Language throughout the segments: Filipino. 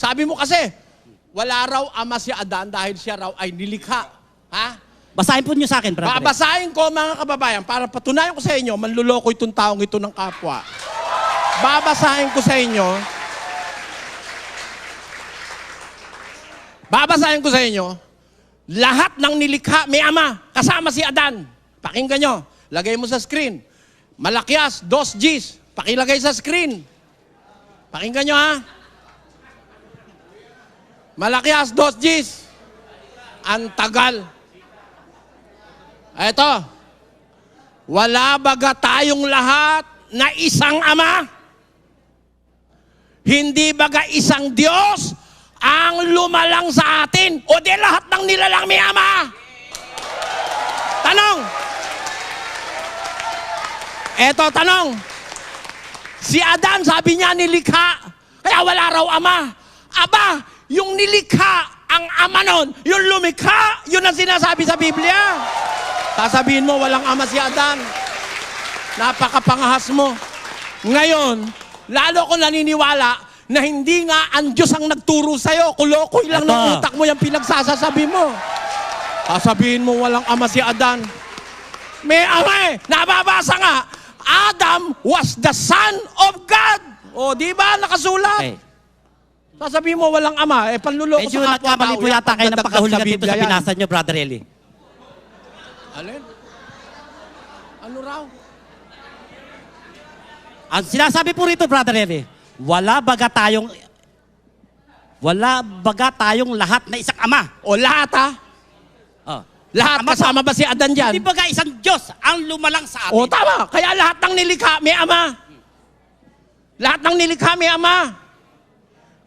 Sabi mo kasi, wala raw ama si Adan dahil siya raw ay nilikha. Ha? Basahin po niyo sa akin, brother. Babasahin ko mga kababayan para patunayan ko sa inyo, manluloko itong taong ito ng kapwa. Babasahin ko sa inyo, lahat ng nilikha may ama, kasama si Adan. Pakinggan nyo, lagay mo sa screen. Malakyas, 2 Gs, pakilagay sa screen. Pakinggan nyo ha. Malakyas, 2 Gs. Ang tagal. Eto, wala baga tayong lahat na isang ama? Hindi baga isang Diyos ang lumalang sa atin? O di lahat ng nilalang may ama? Tanong. Eto, tanong. Si Adan, sabi niya, nilikha. Kaya wala raw ama. Aba, yung nilikha, ang ama nun, yung lumikha, yun ang sinasabi sa Biblia. Sasabihin mo, walang ama si Adan. Napakapangahas mo. Ngayon, lalo ko naniniwala na hindi nga ang Diyos ang nagturo sa'yo. Kulokoy lang ng utak mo yung pinagsasasabi mo. Sasabihin mo, walang ama si Adan. May ama eh. Nababasa nga, Adam was the son of God. O, di ba? Nakasulat. Okay. Sasabihin mo, walang ama. Panluloko Medyo sa kapwa nagkamali tao. po yata kayo ng pagkahulugan dito sa yan. binasa nyo, Brother Eli. Alin? Ano raw? Ang sinasabi po rito, Brother Eli, wala baga tayong lahat na isang ama. O lahat ha? Oh. Lahat kasama ba si Adan dyan? Hindi baga isang Diyos ang lumalang sa atin. O tama. Kaya lahat ng nilikha may ama. Lahat ng nilikha may ama.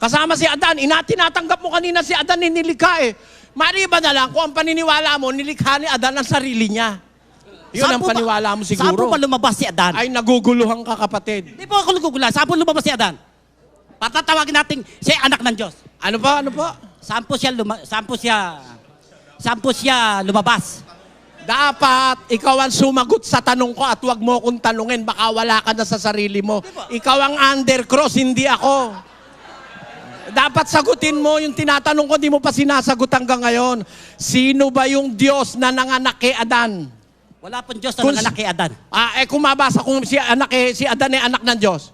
Kasama si Adan. Tinatanggap mo kanina si Adan nilikha eh. Maliban na lang kung ang paniniwala mo, nilikha ni Adan ang sarili niya. Yun ang paniwala mo siguro. Saan po ba lumabas si Adan? Ay, naguguluhan ka, kapatid. Hindi po ako naguguluhan. Saan po lumabas si Adan? Patatawagin natin siya anak ng Diyos. Ano po? Ano po? Saan po siya lumabas? Dapat ikaw ang sumagot sa tanong ko at huwag mo akong tanungin. Baka wala ka na sa sarili mo. Ikaw ang undercross, hindi ako. Dapat sagutin mo yung tinatanong ko, di mo pa sinasagot hanggang ngayon. Sino ba yung Diyos na nanganak kay Adan? Wala pong Diyos na nanganak kay Adan. Kung mabasa kung si Adan ay anak ng Diyos.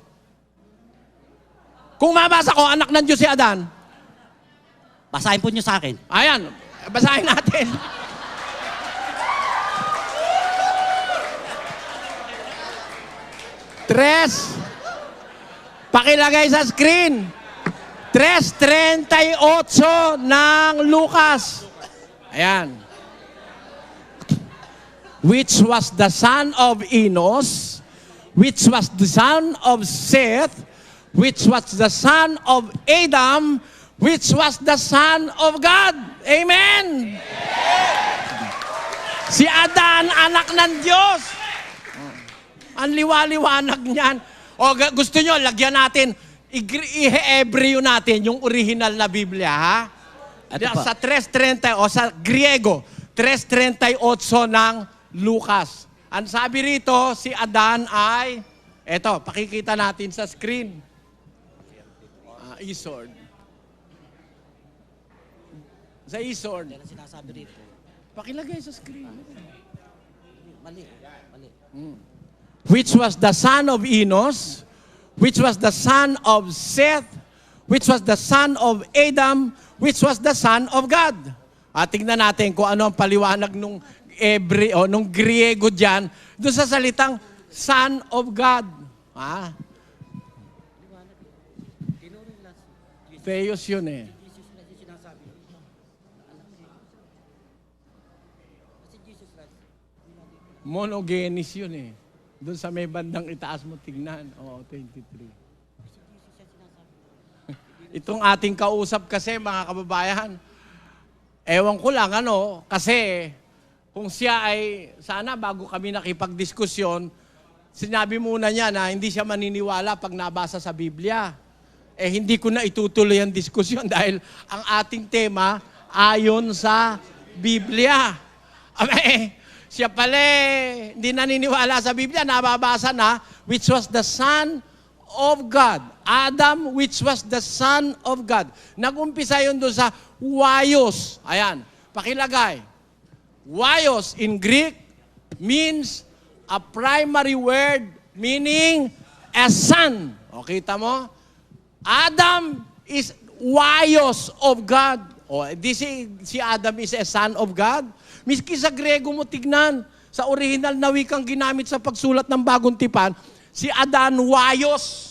Kung mabasa ko, anak ng Diyos si Adan. Basahin po niyo sa akin. Ayan, basahin natin. Tres. Pakilagay sa screen. 3:38 ng Lucas. Ayan. Which was the son of Enos, which was the son of Seth, which was the son of Adam, which was the son of God. Amen. Si Adan, anak ng Diyos. Ang liwaliwanag niyan. O gusto nyo, lagyan natin, i-Hebreo natin yung original na Biblia, ha? Sa 3:30, o sa Griego, 3:38 ng Lucas. Ang sabi rito, si Adan ay, eto, pakikita natin sa screen. Isord. Sa Isord. Yan ang sinasabi rito. Pakilagay sa screen. Mali. Which was the son of Enos, which was the son of Seth, which was the son of Adam, which was the son of God. Tingnan natin kung ano ang paliwanag nung nung Griego dyan, doon sa salitang son of God. Theos yun eh. Monogenes yun eh. Doon sa may bandang itaas mo, tignan. 23. Itong ating kausap kasi, mga kababayan, ewan ko lang, kasi kung siya ay, sana bago kami nakipagdiskusyon, sinabi muna niya na hindi siya maniniwala pag nabasa sa Biblia. Hindi ko na itutuloy ang diskusyon dahil ang ating tema ayon sa Biblia. Siya pala hindi naniniwala sa Biblia, nababasa na, which was the son of God. Adam, which was the Son of God. Nag-umpisa yun doon sa huayos. Ayan, pakilagay. Huayos in Greek means a primary word meaning a son. O, kita mo? Adam is huayos of God. O, si Adam is a son of God. Miski sa Grego mo tignan, sa original na wikang ginamit sa pagsulat ng Bagong Tipan, si Adan huayos.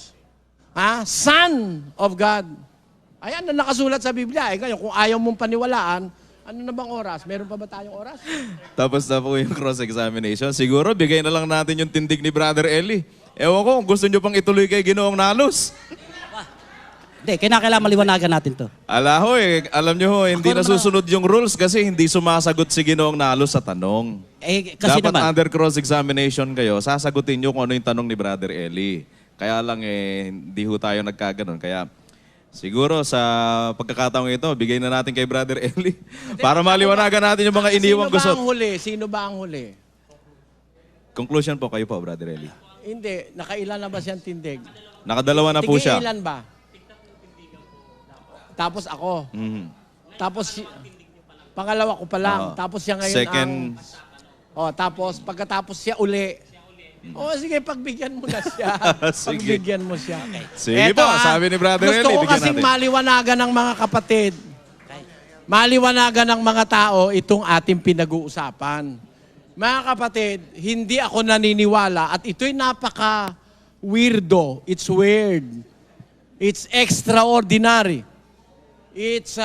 Son of God. Ayan na nakasulat sa Biblia. Ngayon, kung ayaw mong paniwalaan, ano na bang oras? Meron pa ba tayong oras? Tapos na po yung cross-examination. Siguro, bigay na lang natin yung tindig ni Brother Eli. Ewan ko, kung gusto nyo pang ituloy kay Ginoong Nalos. Hindi, kailangan maliwanagan natin to. Alam nyo ho, hindi nasusunod yung rules kasi hindi sumasagot si Ginoong Nalos sa tanong. Kasi Dapat naman, under cross-examination kayo, sasagutin nyo kung ano yung tanong ni Brother Eli. Kaya lang hindi ho tayo nagkaganon. Kaya siguro sa pagkakataong ito, bigay na natin kay Brother Eli para maliwanagan natin yung mga iniwang gusot. Sino ba ang huli? Conclusion po kayo po, Brother Eli. Hindi. Nakailan na ba siyang tindig? Nakadalawa na po siya. Ilan ba? Tapos ako. Mhm. Tapos pangalawa ko pa lang. Tapos siya ngayon Second. tapos pagkatapos siya uli. Sige, pagbigyan mo na siya. Sige. Pagbigyan mo siya. Sige po, sabi ni Brother Eli, Gusto ko bigyan kasing natin. maliwanagan ng mga kapatid. Maliwanagan ng mga tao itong ating pinag-uusapan. Mga kapatid, hindi ako naniniwala at ito'y napaka-weirdo. It's weird. It's extraordinary. It's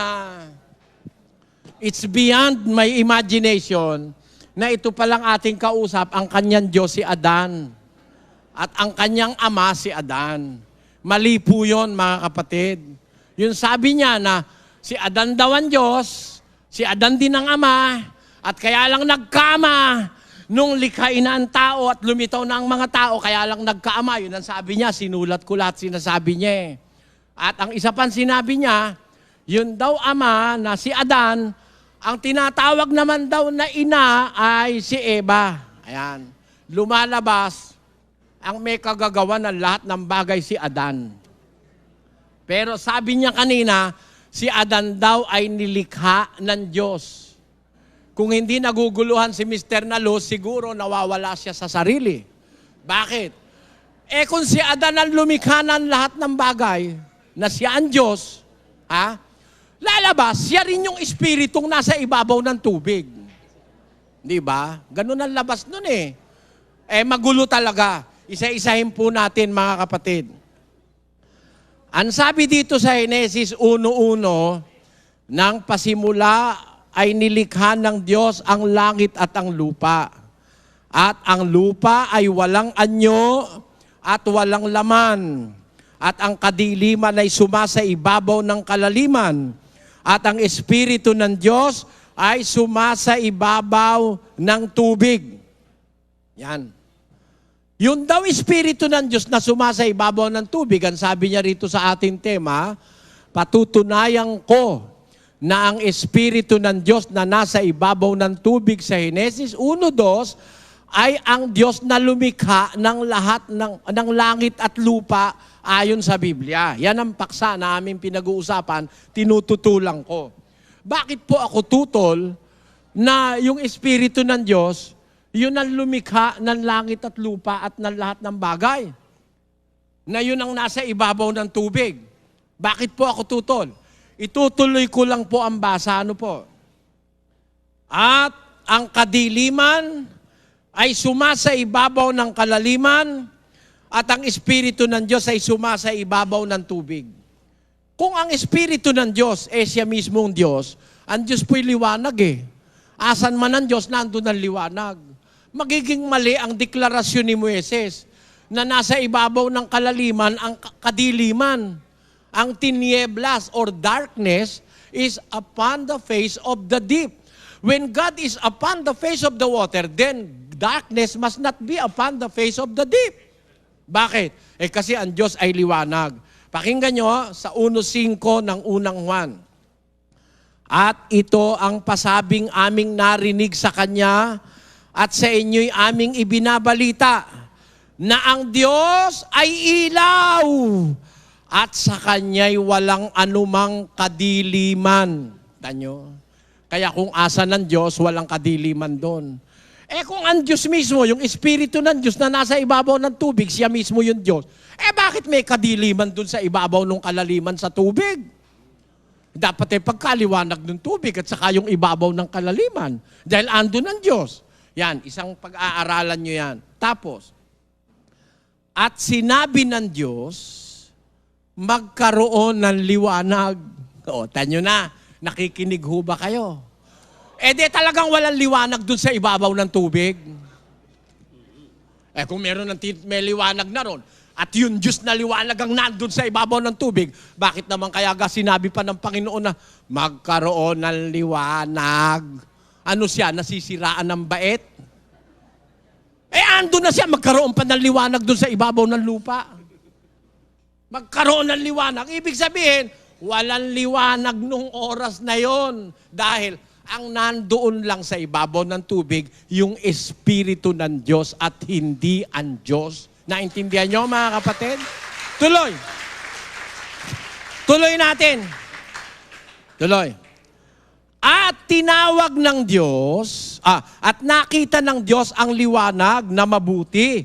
beyond my imagination na ito palang ating kausap, ang kanyang Diyos si Adan. At ang kanyang ama si Adan. Mali po yun, mga kapatid. Yung sabi niya na si Adan daw ang Diyos, si Adan din ang ama, at kaya lang nagkama nung likhain na ang tao at lumitaw na ang mga tao, kaya lang nagkaama. Yun ang sabi niya, sinulat ko lahat sinasabi niya. At ang isa pang sinabi niya, yun daw ama na si Adan, ang tinatawag naman daw na ina ay si Eva. Ayan. Lumalabas, ang may kagagawa ng lahat ng bagay si Adan. Pero sabi niya kanina, si Adan daw ay nilikha ng Diyos. Kung hindi naguguluhan si Mr. Nalos, siguro nawawala siya sa sarili. Bakit? Kung si Adan ang lumikha ng lahat ng bagay, na siya ang Diyos, lalabas, siya rin yung espiritong nasa ibabaw ng tubig. Di ba? Ganun ang labas nun magulo talaga. Isa-isahin po natin, mga kapatid. Ang sabi dito sa Henesis 1:1, nang pasimula ay nilikha ng Diyos ang langit at ang lupa. At ang lupa ay walang anyo at walang laman. At ang kadiliman ay sumasa ibabaw ng kalaliman. At ang Espiritu ng Diyos ay sumasa ibabaw ng tubig. Yan. Yun daw Espiritu ng Diyos na sumasa ibabaw ng tubig, ang sabi niya rito sa ating tema, patutunayan ko na ang Espiritu ng Diyos na nasa ibabaw ng tubig sa Henesis 1:2 ay ang Diyos na lumikha ng lahat ng langit at lupa ayon sa Biblia. Yan ang paksa na aming pinag-uusapan, tinututulang ko. Bakit po ako tutol na yung Espiritu ng Diyos, yun ang lumikha ng langit at lupa at ng lahat ng bagay? Na yun ang nasa ibabaw ng tubig. Bakit po ako tutol? Itutuloy ko lang po ang basa. Ano po? At ang kadiliman ay sumasa ibabaw ng kalaliman at ang Espiritu ng Diyos ay sumasa ibabaw ng tubig. Kung ang Espiritu ng Diyos siya mismong Diyos, ang Diyos po'y liwanag Asan man ang Diyos, nandun ang liwanag. Magiging mali ang deklarasyon ni Moises na nasa ibabaw ng kalaliman ang kadiliman. Ang tinieblas or darkness is upon the face of the deep. When God is upon the face of the water, then darkness must not be upon the face of the deep. Bakit? Kasi ang Diyos ay liwanag. Pakinggan nyo sa 1:5 ng unang Juan. At ito ang pasabing aming narinig sa Kanya at sa inyo'y aming ibinabalita na ang Diyos ay ilaw at sa Kanya'y walang anumang kadiliman. Tanyo? Kaya kung asa ng Diyos, walang kadiliman doon. Kung ang Diyos mismo, yung Espiritu ng Diyos na nasa ibabaw ng tubig, siya mismo yung Diyos, bakit may kadiliman doon sa ibabaw ng kalaliman sa tubig? Dapat pagkaliwanag ng tubig at saka yung ibabaw ng kalaliman. Dahil andun ang Diyos. Yan, isang pag-aaralan nyo yan. Tapos, at sinabi ng Diyos, magkaroon ng liwanag. O, tanyo na, nakikinig ho ba kayo? Di talagang walang liwanag dun sa ibabaw ng tubig. Kung may liwanag na ron, at yung Diyos na liwanag ang nandun sa ibabaw ng tubig, bakit naman kaya sinabi pa ng Panginoon na magkaroon ng liwanag? Ano siya, nasisiraan ng bait? Andun na siya, magkaroon pa ng liwanag dun sa ibabaw ng lupa. Magkaroon ng liwanag. Ibig sabihin, walang liwanag nung oras na yon. Dahil ang nandoon lang sa ibabaw ng tubig, yung Espiritu ng Diyos at hindi ang Diyos. Naintindihan nyo, mga kapatid? Tuloy. Tuloy natin. Tuloy. At tinawag ng Diyos, at nakita ng Diyos ang liwanag na mabuti,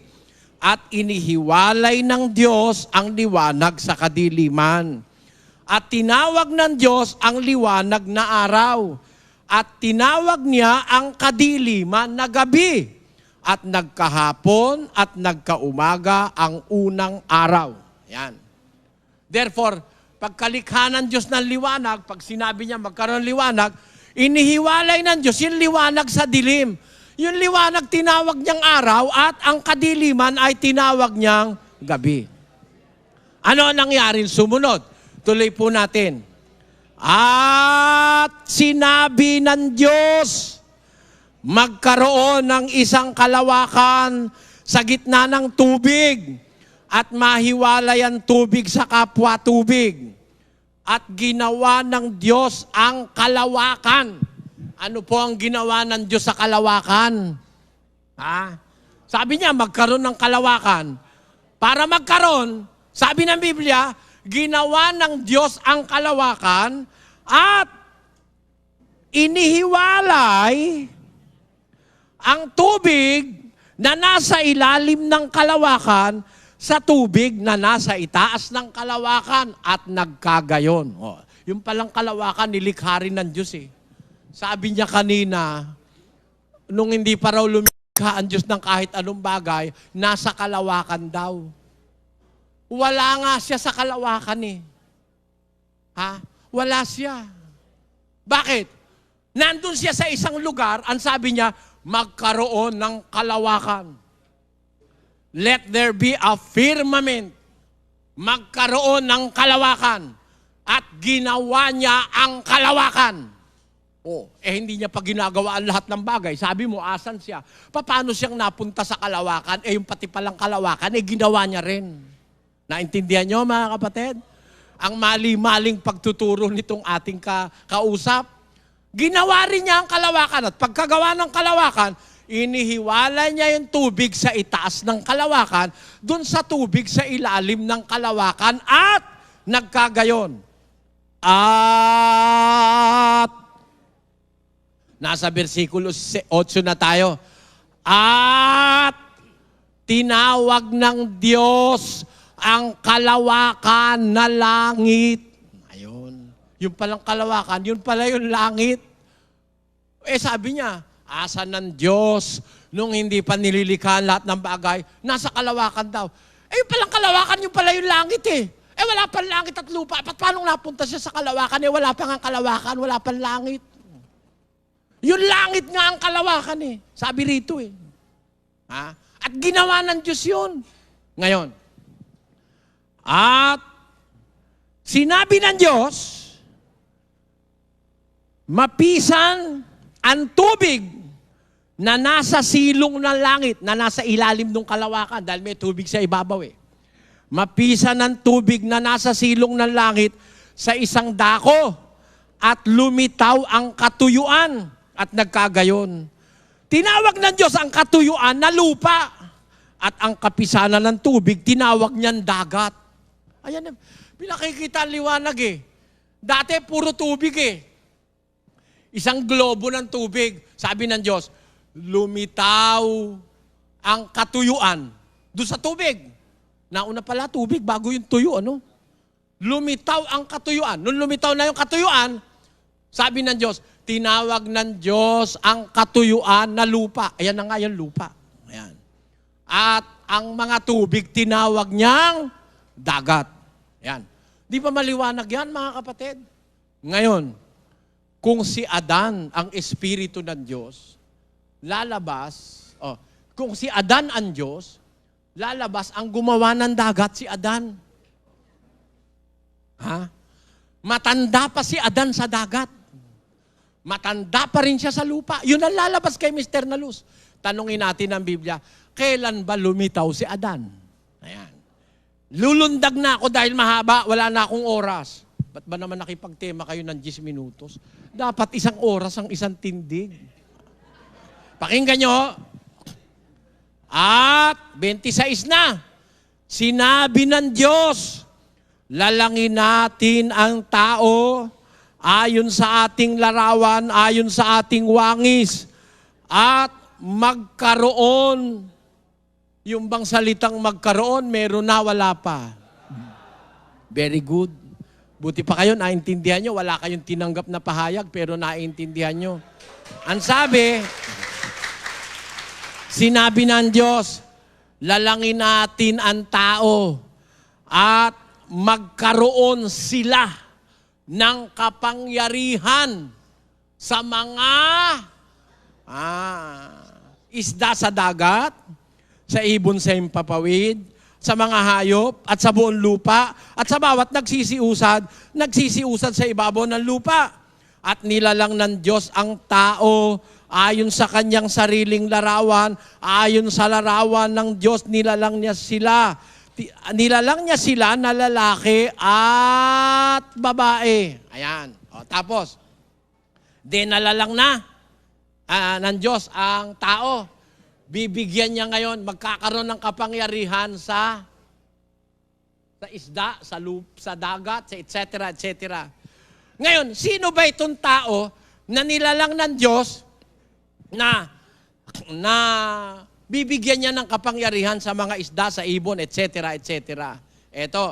at inihiwalay ng Diyos ang liwanag sa kadiliman. At tinawag ng Diyos ang liwanag na araw, at tinawag niya ang kadiliman na gabi, at nagkahapon at nagkaumaga ang unang araw. Yan. Therefore, pagkalikha ng Diyos ng liwanag, pag sinabi niya magkaroon ng liwanag, inihiwalay ng Diyos yung liwanag sa dilim. Yung liwanag tinawag niyang araw at ang kadiliman ay tinawag niyang gabi. Ano ang nangyari sumunod? Tuloy po natin. At sinabi ng Diyos, magkaroon ng isang kalawakan sa gitna ng tubig at mahiwalay ang tubig sa kapwa tubig. At ginawa ng Diyos ang kalawakan. Ano po ang ginawa ng Diyos sa kalawakan? Sabi niya, magkaroon ng kalawakan. Para magkaroon, sabi ng Biblia, ginawa ng Diyos ang kalawakan at inihiwalay ang tubig na nasa ilalim ng kalawakan sa tubig na nasa itaas ng kalawakan at nagkagayon. Yung palang kalawakan, nilikha rin ng Diyos eh. Sabi niya kanina, nung hindi pa raw lumikha ang Diyos ng kahit anong bagay, nasa kalawakan daw. Wala nga siya sa kalawakan eh. Wala siya. Bakit? Nandun siya sa isang lugar, ang sabi niya, magkaroon ng kalawakan. Let there be a firmament. Magkaroon ng kalawakan. At ginawa niya ang kalawakan. Hindi niya pa ginagawa ang lahat ng bagay. Sabi mo, asan siya? Paano siyang napunta sa kalawakan? Yung pati palang kalawakan, ginawa niya rin. Naintindihan niyo, mga kapatid? Ang mali-maling pagtuturo nitong ating kausap. Ginawa rin niya ang kalawakan. At pagkagawa ng kalawakan, inihiwala niya yung tubig sa itaas ng kalawakan, dun sa tubig sa ilalim ng kalawakan, at nagkagayon. At nasa versikulo 8 na tayo. At tinawag ng Diyos ang kalawakan na langit. Ayun. Yung palang kalawakan, yun pala yung langit. Sabi niya, asan ng Diyos nung hindi pa nililikha lahat ng bagay, nasa kalawakan daw. Yung palang kalawakan, yung pala yung langit eh. Wala pang langit at lupa. Paano napunta siya sa kalawakan? Wala pang ang kalawakan, wala pang langit. Yung langit nga ang kalawakan eh. Sabi rito eh. At ginawa ng Diyos yun. Ngayon, at sinabi ng Diyos, mapisan ang tubig na nasa silong ng langit, na nasa ilalim ng kalawakan, dahil may tubig sa ibabaw eh. Mapisan ang tubig na nasa silong ng langit sa isang dako, at lumitaw ang katuyuan, at nagkagayon. Tinawag ng Diyos ang katuyuan na lupa. at ang kapisanan ng tubig, tinawag niyan dagat. Ayan, pinakikita ang liwanag eh. Dati puro tubig eh. Isang globo ng tubig. Sabi ng Diyos, lumitaw ang katuyuan doon sa tubig. Nauna pala tubig bago yung tuyo, ano? Lumitaw ang katuyuan. Nung lumitaw na yung katuyuan, sabi ng Diyos, tinawag ng Diyos ang katuyuan na lupa. Ayan na nga yung lupa. Ayan. At ang mga tubig, tinawag niyang dagat. Ayan. Di ba maliwanag yan, mga kapatid? Ngayon, kung si Adan ang Espiritu ng Diyos, lalabas, kung si Adan ang Diyos, lalabas ang gumawa ng dagat si Adan. Ha? Matanda pa si Adan sa dagat. Matanda pa rin siya sa lupa. Yun ang lalabas kay Mr. Nalus. Tanungin natin ang Biblia, kailan ba lumitaw si Adan? Ayan. Lulundag na ako dahil mahaba, wala na akong oras. Ba't ba naman nakipagtema kayo ng 10 minutos? Dapat 1 oras ang isang tindig. Pakinggan nyo. At 26 na, sinabi ng Diyos, lalangin natin ang tao ayon sa ating larawan, ayon sa ating wangis, at magkaroon. Yung bang salitang magkaroon, meron na, wala pa. Very good. Buti pa kayo, naintindihan nyo. Wala kayong tinanggap na pahayag, pero naintindihan nyo. Ang sabi, sinabi ng Diyos, lalangin natin ang tao at magkaroon sila ng kapangyarihan sa mga isda sa dagat, sa ibon sa himpapawid, sa mga hayop at sa buong lupa at sa bawat nagsisiusad sa ibabaw ng lupa. At nilalang ng Diyos ang tao ayon sa kanyang sariling larawan, ayon sa larawan ng Diyos, nilalang niya sila na lalaki at babae. Ayan. Tapos, nalalang na ng Diyos ang tao. Bibigyan niya ngayon, magkakaroon ng kapangyarihan sa isda, sa dagat, sa etc., etc. Ngayon, sino ba itong tao na nilalang ng Diyos na bibigyan niya ng kapangyarihan sa mga isda, sa ibon, etc., etc.? Ito.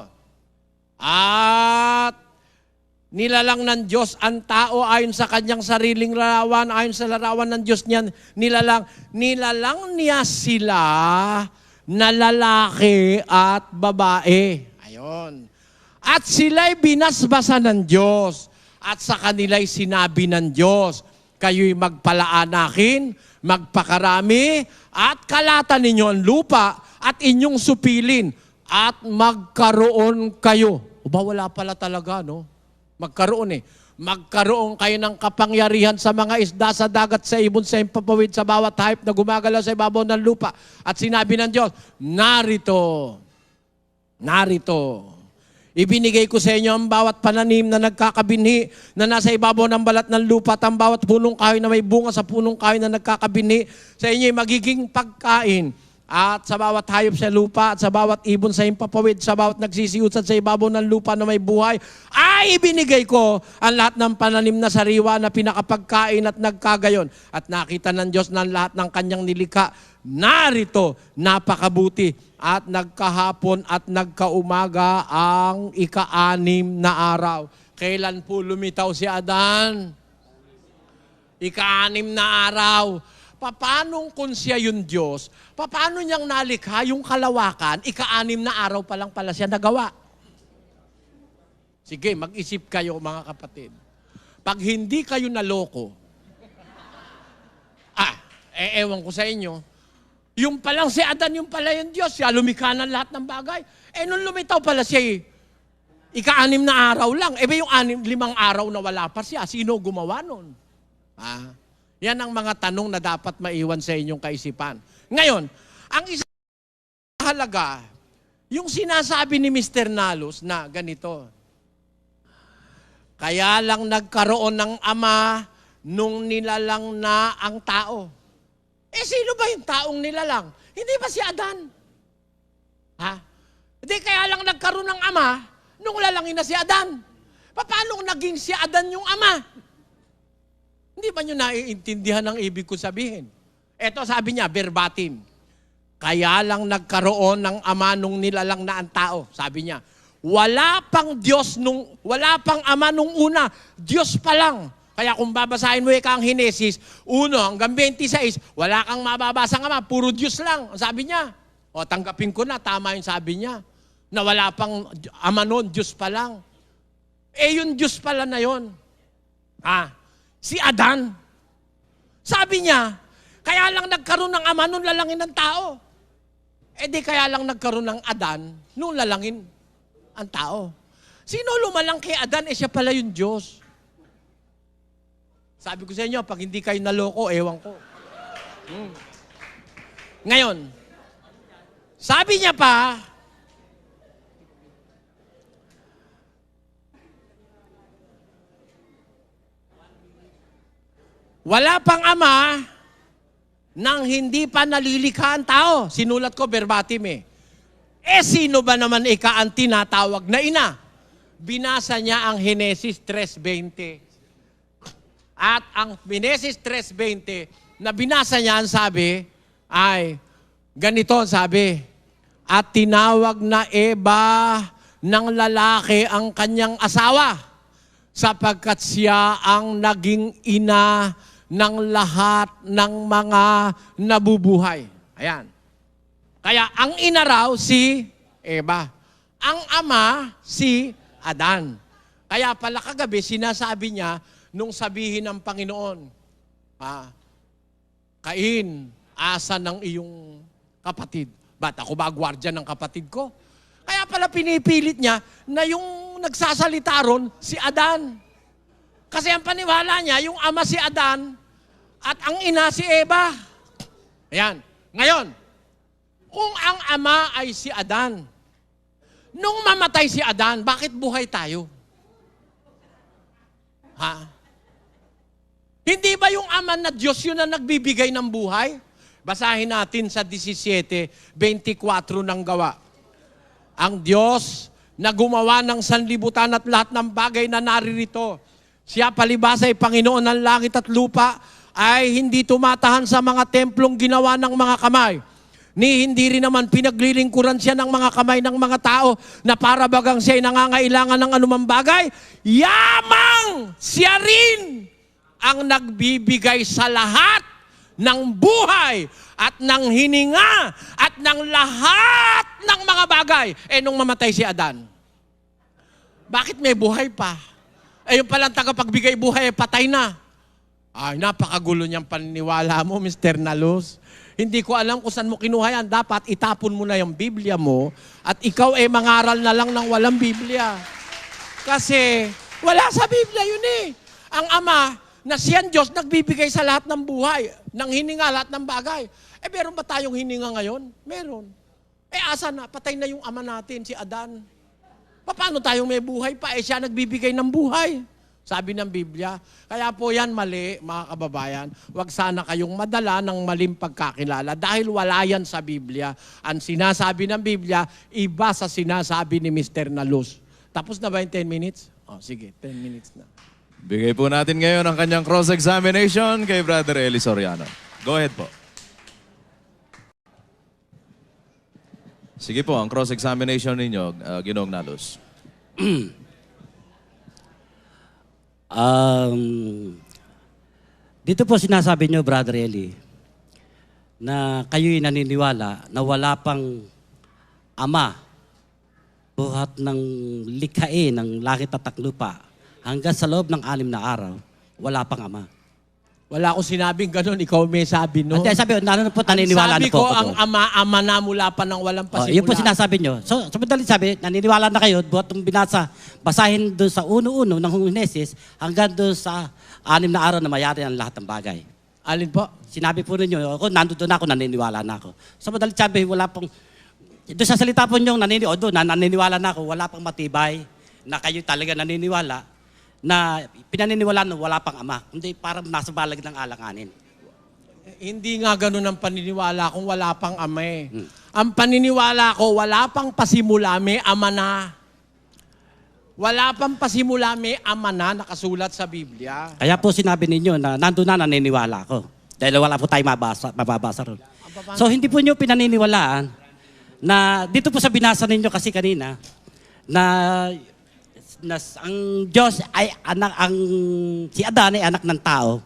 At nilalang ng Diyos ang tao ayon sa kanyang sariling larawan, ayon sa larawan ng Diyos niyan, nilalang niya sila na lalaki at babae. Ayon. At sila'y binasbasan ng Diyos. At sa kanila'y sinabi ng Diyos, kayo'y magpalaanakin, magpakarami, at kalatan ninyo ang lupa, at inyong supilin, at magkaroon kayo. Wala pala talaga, no? Magkaroon Magkaroon kayo ng kapangyarihan sa mga isda sa dagat, sa ibon, sa himpapawid, sa bawat hayop na gumagalaw sa ibabaw ng lupa. At sinabi ng Diyos, narito, ibinigay ko sa inyo ang bawat pananim na nagkakabinhi na nasa ibabaw ng balat ng lupa at ang bawat punong kahoy na may bunga sa punong kahoy na nagkakabinhi sa inyo ay magiging pagkain. At sa bawat hayop sa lupa, at sa bawat ibon sa himpapawid, sa bawat nagsisiusad sa ibabaw ng lupa na may buhay, ay ibinigay ko ang lahat ng pananim na sariwa na pinakapagkain at nagkagayon. At nakita ng Diyos ng lahat ng kanyang nilikha, narito, napakabuti, at nagkahapon at nagkaumaga ang ika-6 na araw. Kailan po lumitaw si Adan? Ika-6 na araw. Paano kung siya yung Diyos, paano niyang nalikha yung kalawakan, ika-6 na araw pa lang pala siya nagawa? Sige, mag-isip kayo mga kapatid. Pag hindi kayo naloko, ewan ko sa inyo, yung palang si Adan, yung pala yung Diyos, siya lumikha ng lahat ng bagay. Nung lumitaw pala siya, ika-6 na araw lang. Yung 5 araw na wala pa siya, sino gumawa nun? Yan ang mga tanong na dapat maiwan sa inyong kaisipan. Ngayon, ang isang halaga, yung sinasabi ni Mr. Nalus na ganito, kaya lang nagkaroon ng ama nung nilalang na ang tao. Sino ba yung taong nilalang? Hindi ba si Adan? Ha? Hindi kaya lang nagkaroon ng ama nung lalangin na si Adan. Paano naging si Adan yung ama? Hindi ba nyo naiintindihan ang ibig ko sabihin? Ito sabi niya, verbatim. Kaya lang nagkaroon ng ama nung nilalang na ang tao. Sabi niya, wala pang ama nung una. Diyos pa lang. Kaya kung babasahin mo ang Henesis, 1 hanggang 26, wala kang mababasang ama, puro Diyos lang. Sabi niya, o tanggapin ko na, tama yung sabi niya, na wala pang ama noon, Diyos pa lang. Eh yung Diyos pala na yun, si Adan. Sabi niya, kaya lang nagkaroon ng ama nung lalangin ng tao. Eh di kaya lang nagkaroon ng Adan nung lalangin ang tao. Sino lumalang kay Adan? Eh siya pala yung Diyos. Sabi ko sa inyo, pag hindi kayo naloko, ewan ko. Ngayon, sabi niya pa, wala pang ama nang hindi pa nalilikha ang tao. Sinulat ko verbatim eh. Eh sino ba naman ang tinatawag na ina? Binasa niya ang Henesis 3:20. At ang Henesis 3:20 na binasa niya, ang sabi ay ganito sabi, at tinawag na Eva ng lalaki ang kanyang asawa sapagkat siya ang naging ina ng lahat ng mga nabubuhay. Ayan. Kaya ang ina raw si Eva. Ang ama si Adan. Kaya pala kagabi sinasabi niya nung sabihin ng Panginoon, Cain, asa ng iyong kapatid. Ba't ako ba gwardiya ng kapatid ko? Kaya pala pinipilit niya na yung nagsasalita ron si Adan. Kasi ang paniwala niya, yung ama si Adan at ang ina si Eva. Ayan. Ngayon, kung ang ama ay si Adan, nung mamatay si Adan, bakit buhay tayo? Hindi ba yung ama na Diyos yun na nagbibigay ng buhay? Basahin natin sa 17:24 ng Gawa. Ang Diyos na gumawa ng sanlibutan at lahat ng bagay na naririto. Siya palibasa ay Panginoon ng langit at lupa, ay hindi tumatahan sa mga templong ginawa ng mga kamay. Ni hindi rin naman pinaglilingkuran siya ng mga kamay ng mga tao na para bagang siya ay nangangailangan ng anumang bagay. Yamang siya rin ang nagbibigay sa lahat ng buhay at ng hininga at ng lahat ng mga bagay. Eh nung mamatay si Adan, bakit may buhay pa? Eh yung palang tagapagbigay buhay, patay na. Ay, napakagulo niyang paniniwala mo, Mr. Nalos. Hindi ko alam kung saan mo kinuha yan. Dapat itapon mo na yung Biblia mo at ikaw ay mangaral na lang ng walang Biblia. Kasi wala sa Biblia yun eh. Ang ama na siyang Diyos nagbibigay sa lahat ng buhay, ng hininga, lahat ng bagay. Eh meron ba tayong hininga ngayon? Meron. Eh asa na? Patay na yung ama natin, si Adan. Paano tayong may buhay pa? Eh siya nagbibigay ng buhay. Sabi ng Biblia. Kaya po yan mali, mga kababayan. Huwag sana kayong madala ng maling pagkakilala dahil wala yan sa Biblia. Ang sinasabi ng Biblia, iba sa sinasabi ni Mr. Nalos. Tapos na ba yung 10 minutes? Oh, sige, 10 minutes na. Bigay po natin ngayon ang kanyang cross-examination kay Brother Eli Soriano. Go ahead po. Sige po, ang cross-examination ninyo, Ginoong Nalos. Dito po sinasabi nyo, Brother Eli, na kayo'y naniniwala na wala pang ama buhat ng likhain ng langit at lupa hanggang sa loob ng 6 na araw, wala pang ama. Wala akong sinabing ganun, ikaw may sabi, no? At sabi, nanon po, naniniwala na po. Sabi ko, ang ama na mula pa ng walang pasimula. Yun po sinasabi nyo. So, madaling sabi, naniniwala na kayo, buhat ng binasa, basahin doon sa 1:1 ng Henesis, hanggang doon sa 6 na araw na mayari ang lahat ng bagay. Alin po? Sinabi po ninyo, ako, nandun ako, naniniwala na ako. So, madaling sabi, wala pong, doon sa salita po nyo, naniniwala na ako, wala pang matibay, na kayo talaga naniniwala, na pinaniniwalaan na wala pang ama. Hindi parang nasa balag ng alanganin. Hindi nga ganun ang paniniwala kung wala pang ama eh. Ang paniniwala ko, wala pang pasimula, may ama na. Wala pang pasimula, may ama na nakasulat sa Biblia. Kaya po sinabi ninyo na nandun na naniniwala ako. Dahil wala po tayo mababasa ron. So hindi po nyo pinaniniwalaan na dito po sa binasa ninyo kasi kanina na ang Diyos ay anak, si Adan ay anak ng tao.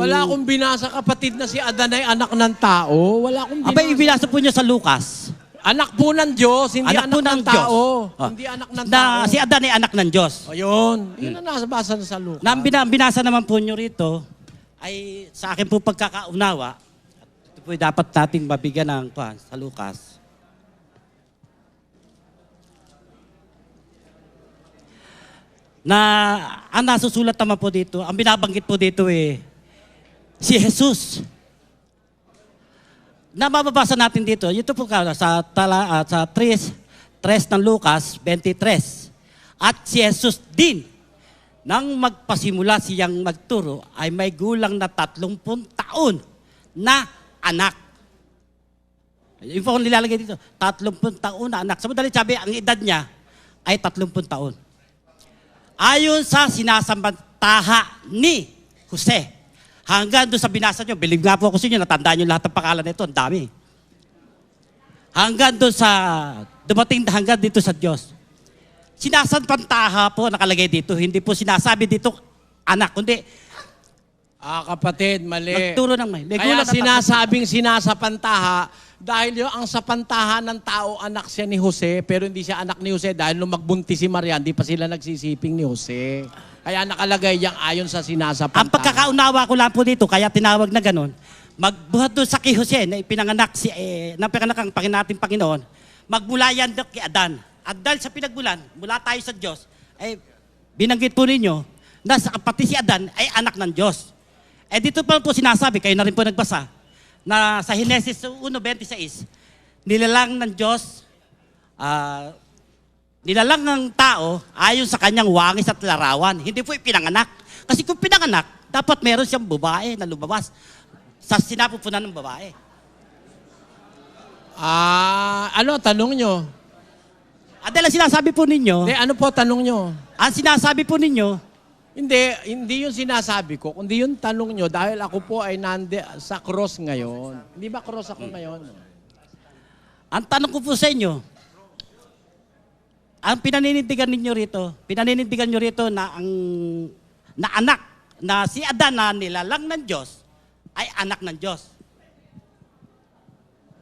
Wala akong binasa, kapatid, na si Adan ay anak ng tao. Wala akong binasa. Abay, binasa po nyo sa Lucas. Anak po ng Diyos, hindi anak, po ng tao. Hindi anak ng tao. Na si Adan ay anak ng Diyos. Ayun. Yun ang nabasa sa Lucas. Na ang binasa naman po nyo rito ay sa akin po pagkakaunawa, ito po dapat nating mabigyan ng sa Lucas. Na ang nasusulat naman po dito, ang binabanggit po dito si Jesus. Na mababasa natin dito, ito po sa 3 ng Lucas 23. At si Jesus din, nang magpasimula siyang magturo, ay may gulang na 30 taon na anak. Yung po nilalagay dito, 30 taon na anak. Sa madalit sabi, ang edad niya ay 30 taon. Ayon sa sinasambantaha ni Jose. Hanggang doon sa binasa nyo, believe nga po ako sa inyo, natandaan nyo lahat ng pangalan nito, ang dami. Hanggang doon sa, dumating hanggang dito sa Diyos. Sinasambantaha po nakalagay dito, hindi po sinasabi dito anak, kundi kapatid, mali. nagturo ng may. Kaya sinasabing sinasapantaha dahil yung ang sapantahan ng tao, anak siya ni Jose, pero hindi siya anak ni Jose dahil nung magbuntis si Maria, hindi pa sila nagsisiping ni Jose. Kaya nakalagay yang ayon sa sinasapantaha. Ang pagkakaunawa ko lang po dito, kaya tinawag na ganun, magbuhat doon sa kay Jose na ipinanganak ang nating Panginoon, magmula yan doon kay Adan. At dahil sa pinagmulan, mula tayo sa Diyos, ay binanggit po ninyo na pati si Adan ay anak ng Diyos. Dito pa po sinasabi, kayo na rin po nagbasa, na sa Genesis 1:26, nilalang ng Diyos, nilalang ng tao ayon sa kanyang wangis at larawan. Hindi po ipinanganak. Kasi kung pinanganak, dapat meron siyang babae na lumabas sa sinapupunan ng babae. Ano, tanong nyo? Dahil ang sinasabi po ninyo, Ano po tanong nyo? ang sinasabi po ninyo, Hindi yung sinasabi ko, kundi yung tanong nyo, dahil ako po ay sa cross ngayon. Hindi ba cross ako ngayon? ang tanong ko po sa inyo, ang pinaninindigan nyo rito na anak, na si Adan na nilalang ng Diyos, ay anak ng Diyos.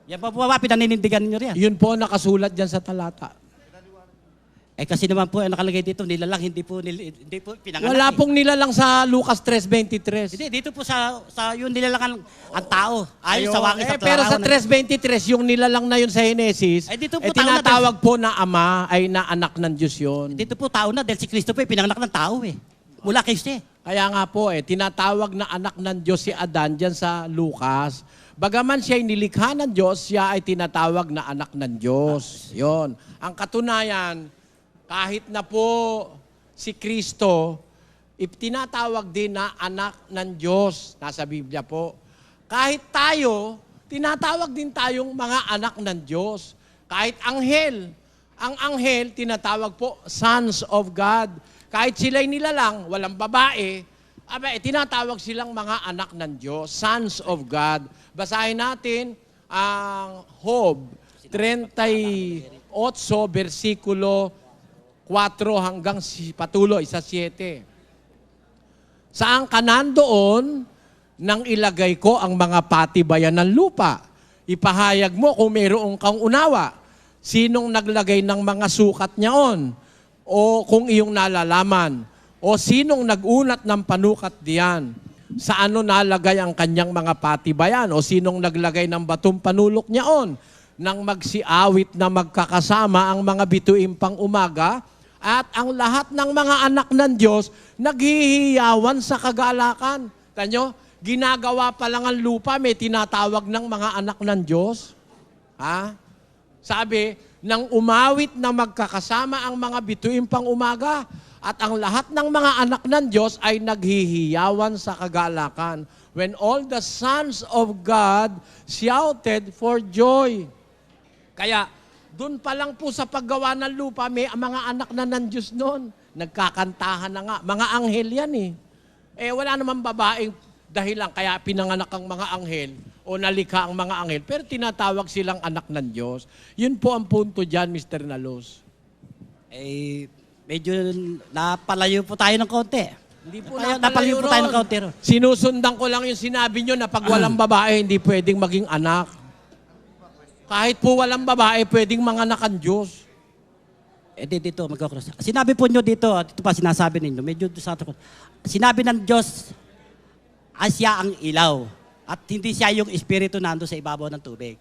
Yan po ba pinaninindigan ninyo riyan? Yun po nakasulat dyan sa talata. Kasi naman po, nakalagay dito, nilalang, hindi po pinanganak. Wala pong nilalang sa Lucas 3:23. Hindi, dito po sa yung nilalang ang tao. Ayon sa wangis at pero sa larawan. 3:23, yung nilalang na yun sa Genesis, dito po tao na tinatawag po na ama ay na anak ng Diyos yun. Dito po tao na, dahil si Kristo po pinanganak ng tao Mula kay Jose. Kaya nga po tinatawag na anak ng Diyos si Adan dyan sa Lucas. Bagaman siya ay nilikha ng Diyos, siya ay tinatawag na anak ng Diyos. Yon. Ang katunayan, kahit na po si Kristo, tinatawag din na anak ng Diyos. Nasa Biblia po. Kahit tayo, tinatawag din tayong mga anak ng Diyos. Kahit anghel, ang anghel tinatawag po sons of God. Kahit sila'y nilalang, walang babae, tinatawag silang mga anak ng Diyos, sons of God. Basahin natin ang Job 38, versikulo 4 hanggang patuloy sa 7. Saan ka nandoon nang ilagay ko ang mga patibayan ng lupa? Ipahayag mo kung mayroong kang unawa. Sinong naglagay ng mga sukat niyaon? O kung iyong nalalaman? O sinong nagunat ng panukat diyan? Sa ano nalagay ang kanyang mga patibayan? O sinong naglagay ng batong panulok niyaon? Nang magsiawit na magkakasama ang mga bituing pang umaga, at ang lahat ng mga anak ng Diyos naghihiyawan sa kagalakan. Tanyo, ginagawa pa lang ang lupa, may tinatawag ng mga anak ng Diyos. Sabi, nang umawit na magkakasama ang mga bituin pang umaga, At ang lahat ng mga anak ng Diyos ay naghihiyawan sa kagalakan when all the sons of God shouted for joy. Kaya, doon pa lang po sa paggawa ng lupa, may mga anak na ng Diyos noon. Nagkakantahan na nga. Mga anghel yan eh. Wala naman babaeng dahilan kaya pinanganak ang mga anghel o nalikha ang mga anghel. Pero tinatawag silang anak ng Diyos. Yun po ang punto dyan, Mr. Nalos. Medyo napalayo po tayo ng konti. Hindi po Napalayo po tayo ng konti ron. Sinusundan ko lang yung sinabi nyo na pag walang babae, hindi pwedeng maging anak. Kahit po walang babae, pwedeng manganak ang Diyos. Dito, magkakross. Sinabi po nyo dito pa sinasabi ninyo, medyo sa atin. Sinabi ng Diyos, siya ang ilaw. At hindi siya yung espiritu nando sa ibabaw ng tubig.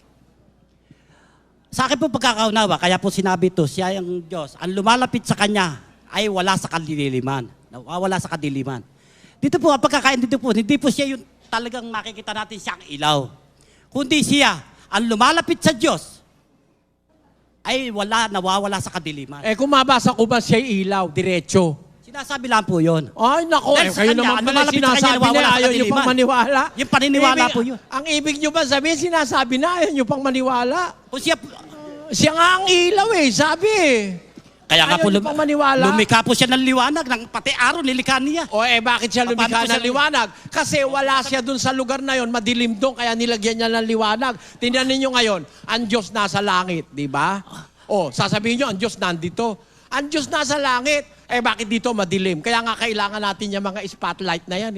Sa akin po pagkakaunawa, kaya po sinabi ito, siya yung Diyos. Ang lumalapit sa Kanya ay wala sa kadiliman. Nawawala sa kadiliman. Dito po, ang pagkakaintindi po, hindi po siya yung talagang makikita natin siyang ilaw. Kundi siya, ang lumalapit sa Diyos, ay nawawala sa kadiliman. Kung mabasa ko ba siya ilaw, diretso? Sinasabi lang po yun. Ay, nako, Dahil sa kayo kanya, naman ang pala lumalapit sa kanya, sinasabi na nawawala sa ayaw nyo kadiliman. pang maniwala. Yung paniniwala po yun. Ang ibig nyo ba sabihin, sinasabi na ayaw nyo pang maniwala. Kung siya, Siya nga ang ilaw sabi kaya nga ayaw po, nyo pang maniwala. lumikha po siya ng liwanag, ng pati araw, nilikha niya. Bakit siya Paano lumikha po siya ng liwanag? Kasi wala siya dun sa lugar na yon, madilim doon, kaya nilagyan niya ng liwanag. Tingnan ninyo ngayon, ang Diyos nasa langit, di ba? Sasabihin nyo, ang Diyos nandito. Ang Diyos nasa langit, bakit dito madilim? Kaya nga kailangan natin yung mga spotlight na yan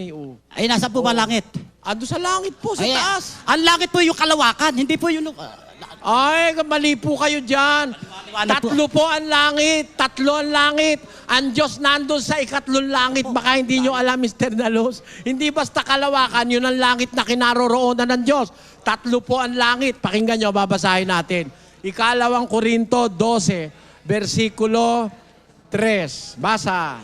Ay, nasa po ba langit? Ando sa langit po, sa taas. Ang langit po yung kalawakan, hindi po yung... Mali po kayo dyan. Tatlo po ang langit. Tatlo ang langit. Ang Diyos nandun sa ikatlong langit. Baka hindi nyo alam, Mr. Nalos. Hindi basta kalawakan, yun ang langit na kinaroroonan ng Diyos. Tatlo po ang langit. Pakinggan nyo, babasahin natin. Ikalawang Korinto 12, versikulo 3. Basa.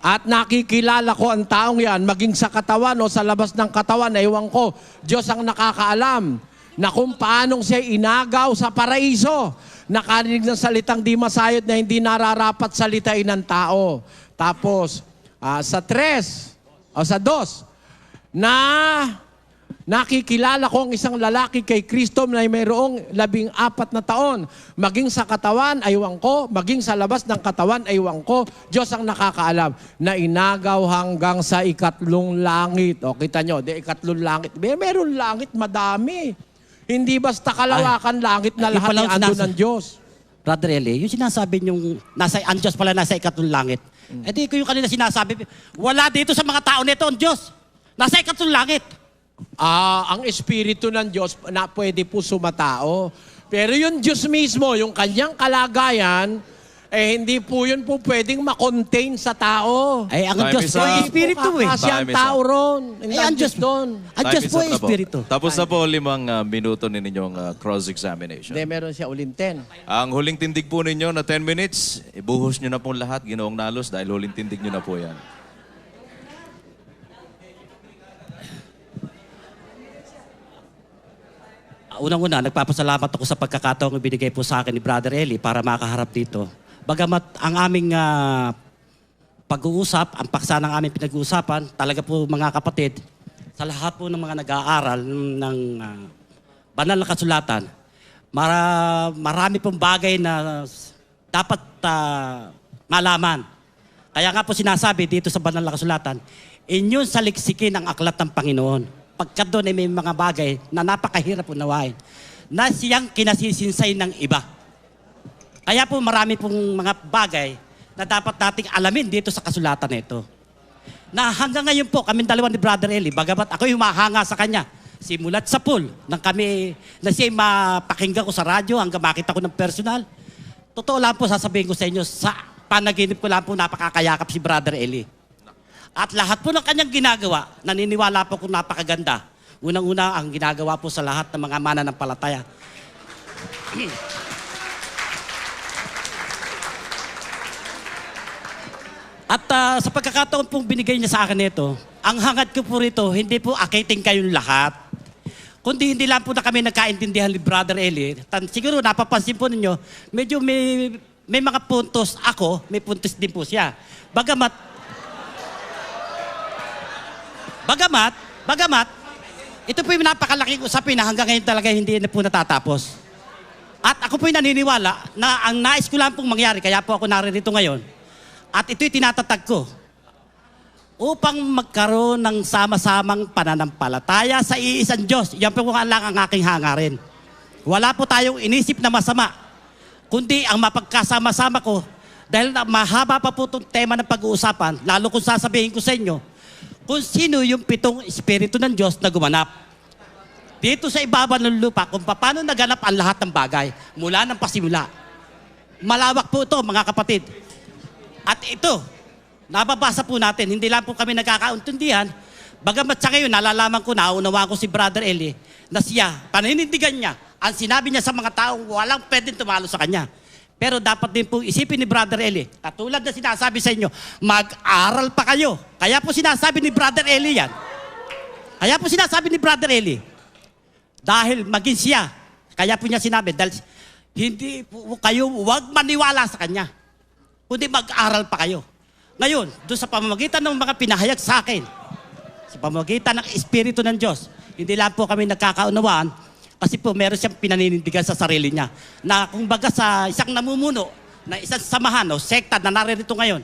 At nakikilala ko ang taong yan, maging sa katawan o sa labas ng katawan, ewan ko, Diyos ang nakakaalam na kung paanong siya inagaw sa paraiso, nakarinig ng salitang di masayod na hindi nararapat salitain ng tao. Tapos, sa 3, o sa 2, na nakikilala ko ang isang lalaki kay Kristo na mayroong 14 na taon. Maging sa katawan, aywan ko. Maging sa labas ng katawan, aywan ko. Diyos ang nakakaalam na inagaw hanggang sa ikatlong langit. Kita nyo, ikatlong langit. Meron langit, madami. Hindi basta kalawakan langit na lahat ni ando ng Diyos. Brother Eli, yung sinasabi yung ang Diyos pala nasa ikatlong langit. Di ko yung kanina sinasabi, wala dito sa mga tao nito ang Diyos. Nasa ikatlong langit. Ang Espiritu ng Diyos na pwede po sumatao. Pero yung Diyos mismo, yung kanyang kalagayan, hindi po yun po pwedeng makontain sa tao. Ang Diyos po ay Espiritu Kasi ang tao ron. ang Diyos doon. Ang Diyos po ay Espiritu. Tapos na po 5 minuto ninyong cross-examination. Hindi, meron siya uling 10. Ang huling tindig po ninyo na 10 minutes, ibuhos nyo na pong lahat, Ginoong Nalos, dahil huling tindig nyo na po yan. Unang-una, nagpapasalamat ako sa pagkakataong binigay po sa akin ni Brother Eli para makaharap dito. Bagamat ang aming pag-uusap, ang paksa ng aming pinag-uusapan, talaga po mga kapatid, sa lahat po ng mga nag-aaral ng banal na kasulatan, marami pong bagay na dapat malaman. Kaya nga po sinasabi dito sa banal na kasulatan, inyong saliksikin ang aklat ng Panginoon. Pagkat doon ay may mga bagay na napakahirap unawain na siyang kinasisinsay ng iba. Kaya po marami pong mga bagay na dapat nating alamin dito sa kasulatan nito. Na hanggang ngayon po, kami dalawa ni Brother Eli, bagamat ako'y humahanga sa kanya, simulat sa pool, nang kami, na siya'y mapakinggan ko sa radyo hanggang makita ko ng personal. Totoo lang po, sasabihin ko sa inyo, sa panaginip ko lang po napakakayakap si Brother Eli. At lahat po ng kanyang ginagawa, naniniwala po kung napakaganda. Unang-una, ang ginagawa po sa lahat ng mga mananampalataya. At sa pagkakataon pong binigay niya sa akin ito, ang hangad ko po rito, hindi po akiting kayong lahat. Kundi hindi lang po na kami nagkaintindihan ni Brother Eli. Siguro napapansin po ninyo, medyo may may mga puntos ako, may puntos din po siya. Bagamat, ito po yung napakalaking usapin na hanggang ngayon talaga hindi na po natatapos. At ako po yung naniniwala na ang nais ko lang pong mangyari, kaya po ako naririto ngayon, at ito'y tinatatag ko, upang magkaroon ng sama-samang pananampalataya sa iisang Diyos. Yan po lang ang aking hangarin. Wala po tayong inisip na masama, kundi ang mapagkasama-sama ko, dahil mahaba pa po itong tema ng pag-uusapan, lalo kung sasabihin ko sa inyo, kung sino yung 7 Espiritu ng Diyos na gumanap. Dito sa ibabaw ng lupa, kung paano naganap ang lahat ng bagay, mula ng pasimula. Malawak po ito, mga kapatid. At ito, nababasa po natin, hindi lang po kami nagkakauntundihan, bagamat sa ngayon, nalalaman ko, naunawa ko si Brother Eli, na siya, paninindigan niya, ang sinabi niya sa mga taong walang pwedeng tumalo sa kanya. Pero dapat din po isipin ni Brother Eli, katulad na sinasabi sa inyo, mag-aral pa kayo. Kaya po sinasabi ni Brother Eli yan. Kaya po sinasabi ni Brother Eli, dahil maging siya, kaya po niya sinabi, dahil hindi po kayo, huwag maniwala sa kanya, kundi mag-aral pa kayo. Ngayon, doon sa pamamagitan ng mga pinahayag sa akin, sa pamamagitan ng Espiritu ng Diyos, hindi lang po kami nagkakaunawaan, kasi po meron siyang pinaninindigan sa sarili niya. Na kumbaga sa isang namumuno, na isang samahan o sekta na naririto ngayon,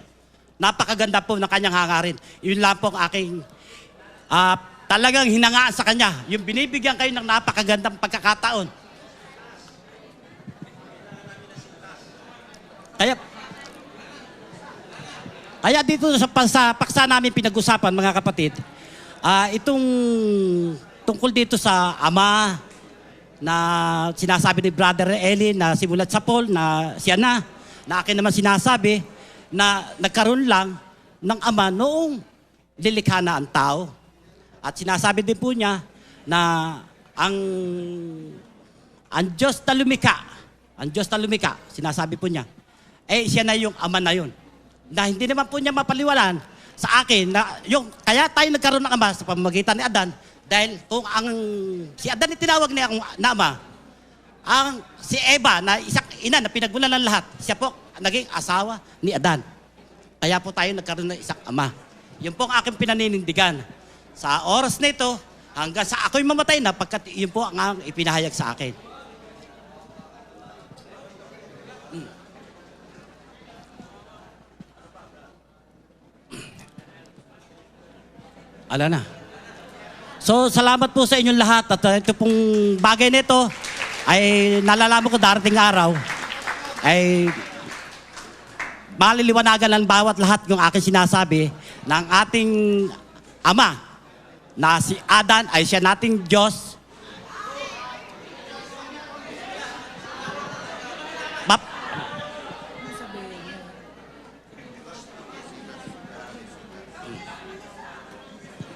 napakaganda po ng kanyang hangarin. Yun lang po ang aking talagang hinangaan sa kanya. Yung binibigyan kayo ng napakagandang pagkakataon. Kaya dito sa paksa namin pinag-usapan, mga kapatid, itong tungkol dito sa Ama, na sinasabi ni Brother Eli na simulat sa Paul na siya na akin naman sinasabi na nagkaroon lang ng Ama noong lilikha na ang tao. At sinasabi din po niya na ang Diyos na lumikha, sinasabi po niya, siya na yung Ama na yun. Na hindi naman po niya mapaliwalaan sa akin na kaya tayo nagkaroon ng Ama sa pamamagitan ni Adan. Dahil kung si Adan tinawag niya na Ama, si Eva na isang ina na pinagmulan ng lahat, siya po naging asawa ni Adan. Kaya po tayo nagkaroon ng isang Ama. Yun po ang aking pinaninindigan. Sa oras na ito, hanggang sa ako'y mamatay na, pagkat yun po ang ipinahayag sa akin. Ala na. So, salamat po sa inyong lahat at ito pong bagay nito ay nalalaman ko darating araw ay maliliwanagan ng bawat lahat yung aking sinasabi ng ating Ama na si Adan ay siya nating Diyos.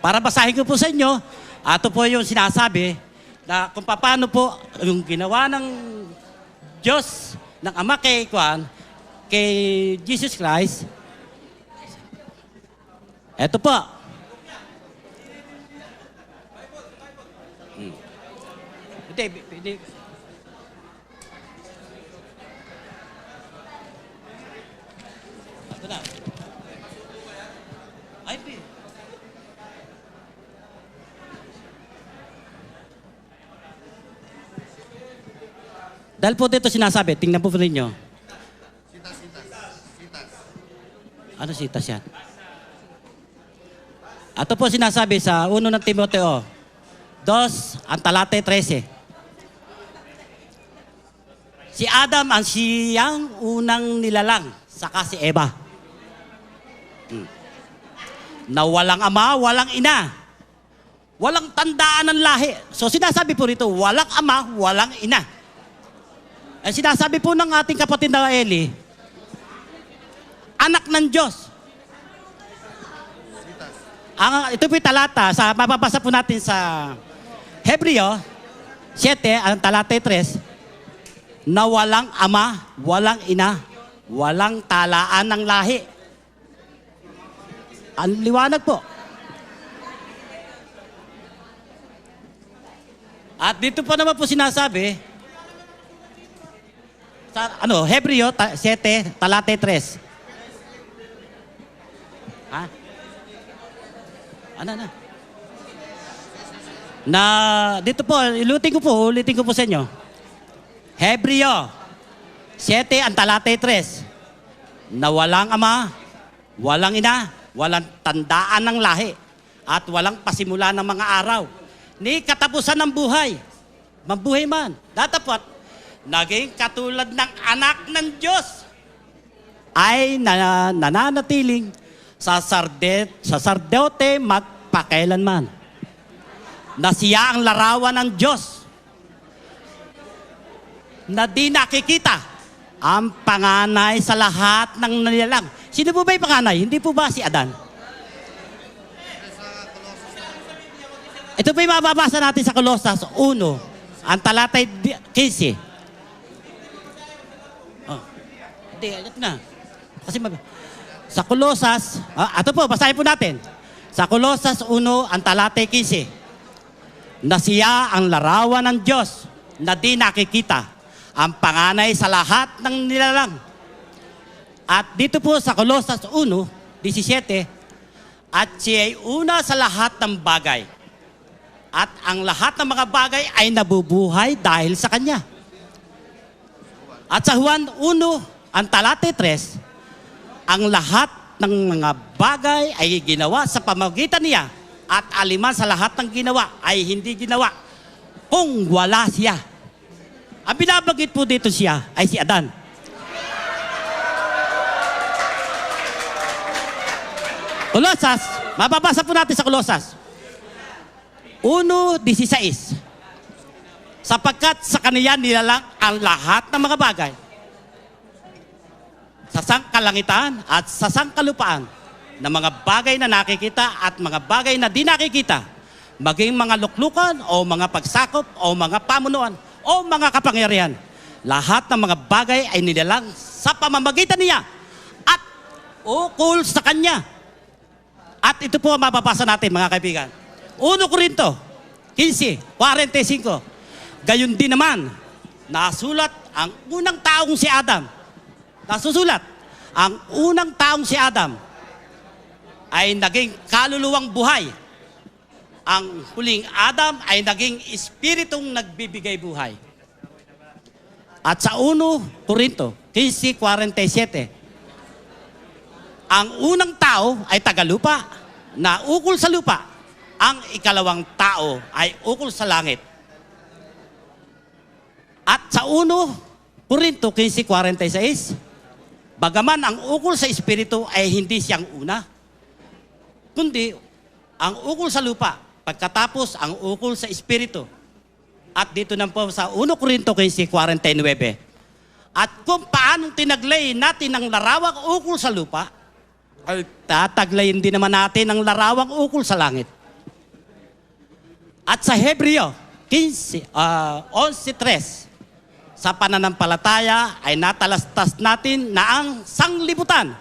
Para basahin ko po sa inyo, ito po yung sinasabi na kung paano po yung ginawa ng Diyos, ng Ama kay Jesus Christ. Ito po. Hindi. Ito na. Dahil po dito sinasabi, tingnan po ninyo. Sitas. Ano sitas yan? Ito po sinasabi sa 1 ng Timoteo 2, ang talata 13. Si Adam ang siyang unang nilalang, saka si Eva. Na walang ama, walang ina. Walang tandaan ng lahi. So sinasabi po rito, walang ama, walang ina. Sinasabi po ng ating kapatid na Eli, anak ng Diyos. Ito po yung talata, mababasa po natin sa Hebreo 7, ang talata 3, na walang ama, walang ina, walang talaan ng lahi. Ang liwanag po. At dito pa naman po sinasabi, Hebreo 7, talate 3. Ha? Ano na? Na, dito po, ulitin ko po sa inyo. Hebreo 7, ang talate 3. Na walang ama, walang ina, walang tandaan ng lahi, at walang pasimula ng mga araw, ni katapusan ng buhay. Mabuhay man. Datapot, naging katulad ng anak ng Diyos ay nananatiling saserdote magpakailanman. Na siya ang larawan ng Diyos na di nakikita, ang panganay sa lahat ng nilalang. Sino po ba yung panganay? Hindi po ba si Adan? Ito po yung mababasa natin sa Kolosas 1, ang talatay 15. Hindi, ito na. Kasi sa Kolosas, ito po, basahin po natin. Sa Kolosas 1, ang talatay 15. Na siya ang larawan ng Diyos na di nakikita, ang panganay sa lahat ng nilalang. At dito po sa Kolosas 1:17, at siya ay una sa lahat ng bagay. At ang lahat ng mga bagay ay nabubuhay dahil sa Kanya. At sa Juan 1, ang talate 3, ang lahat ng mga bagay ay ginawa sa pamamagitan niya, at aliman sa lahat ng ginawa ay hindi ginawa kung wala siya. Ang binabanggit po dito siya ay si Adan. Kolosas, mababasa po natin sa Kolosas 1:16. Sapagkat sa kaniya nilalang ang lahat ng mga bagay sa sangkalangitan at sa sangkalupaan, na mga bagay na nakikita at mga bagay na di nakikita, maging mga luklukan o mga pagsakop o mga pamunuan o mga kapangyarihan. Lahat ng mga bagay ay nilalang sa pamamagitan niya at ukol sa Kanya. At ito po ang mababasa natin, mga kaibigan. 1 Corinto 15:45. Gayon din naman, nasulat ang unang taong si Adam. Nasusulat, ang unang taong si Adam ay naging kaluluwang buhay. Ang huling Adam ay naging espiritong nagbibigay buhay. At sa 1 Corinto 15:47, ang unang tao ay tagalupa, na ukol sa lupa. Ang ikalawang tao ay ukol sa langit. At sa 1 Corinto 15:46, bagaman ang ukol sa espiritu ay hindi siyang una, kundi ang ukol sa lupa, pagkatapos ang ukol sa espiritu. At dito na po sa 1 Corinto 15:49. At kung paano tinaglay natin ang larawang ukol sa lupa, ay tataglayin din naman natin ang larawang ukol sa langit. At sa Hebreo 11:3, sa pananampalataya ay natalastas natin na ang sanglibutan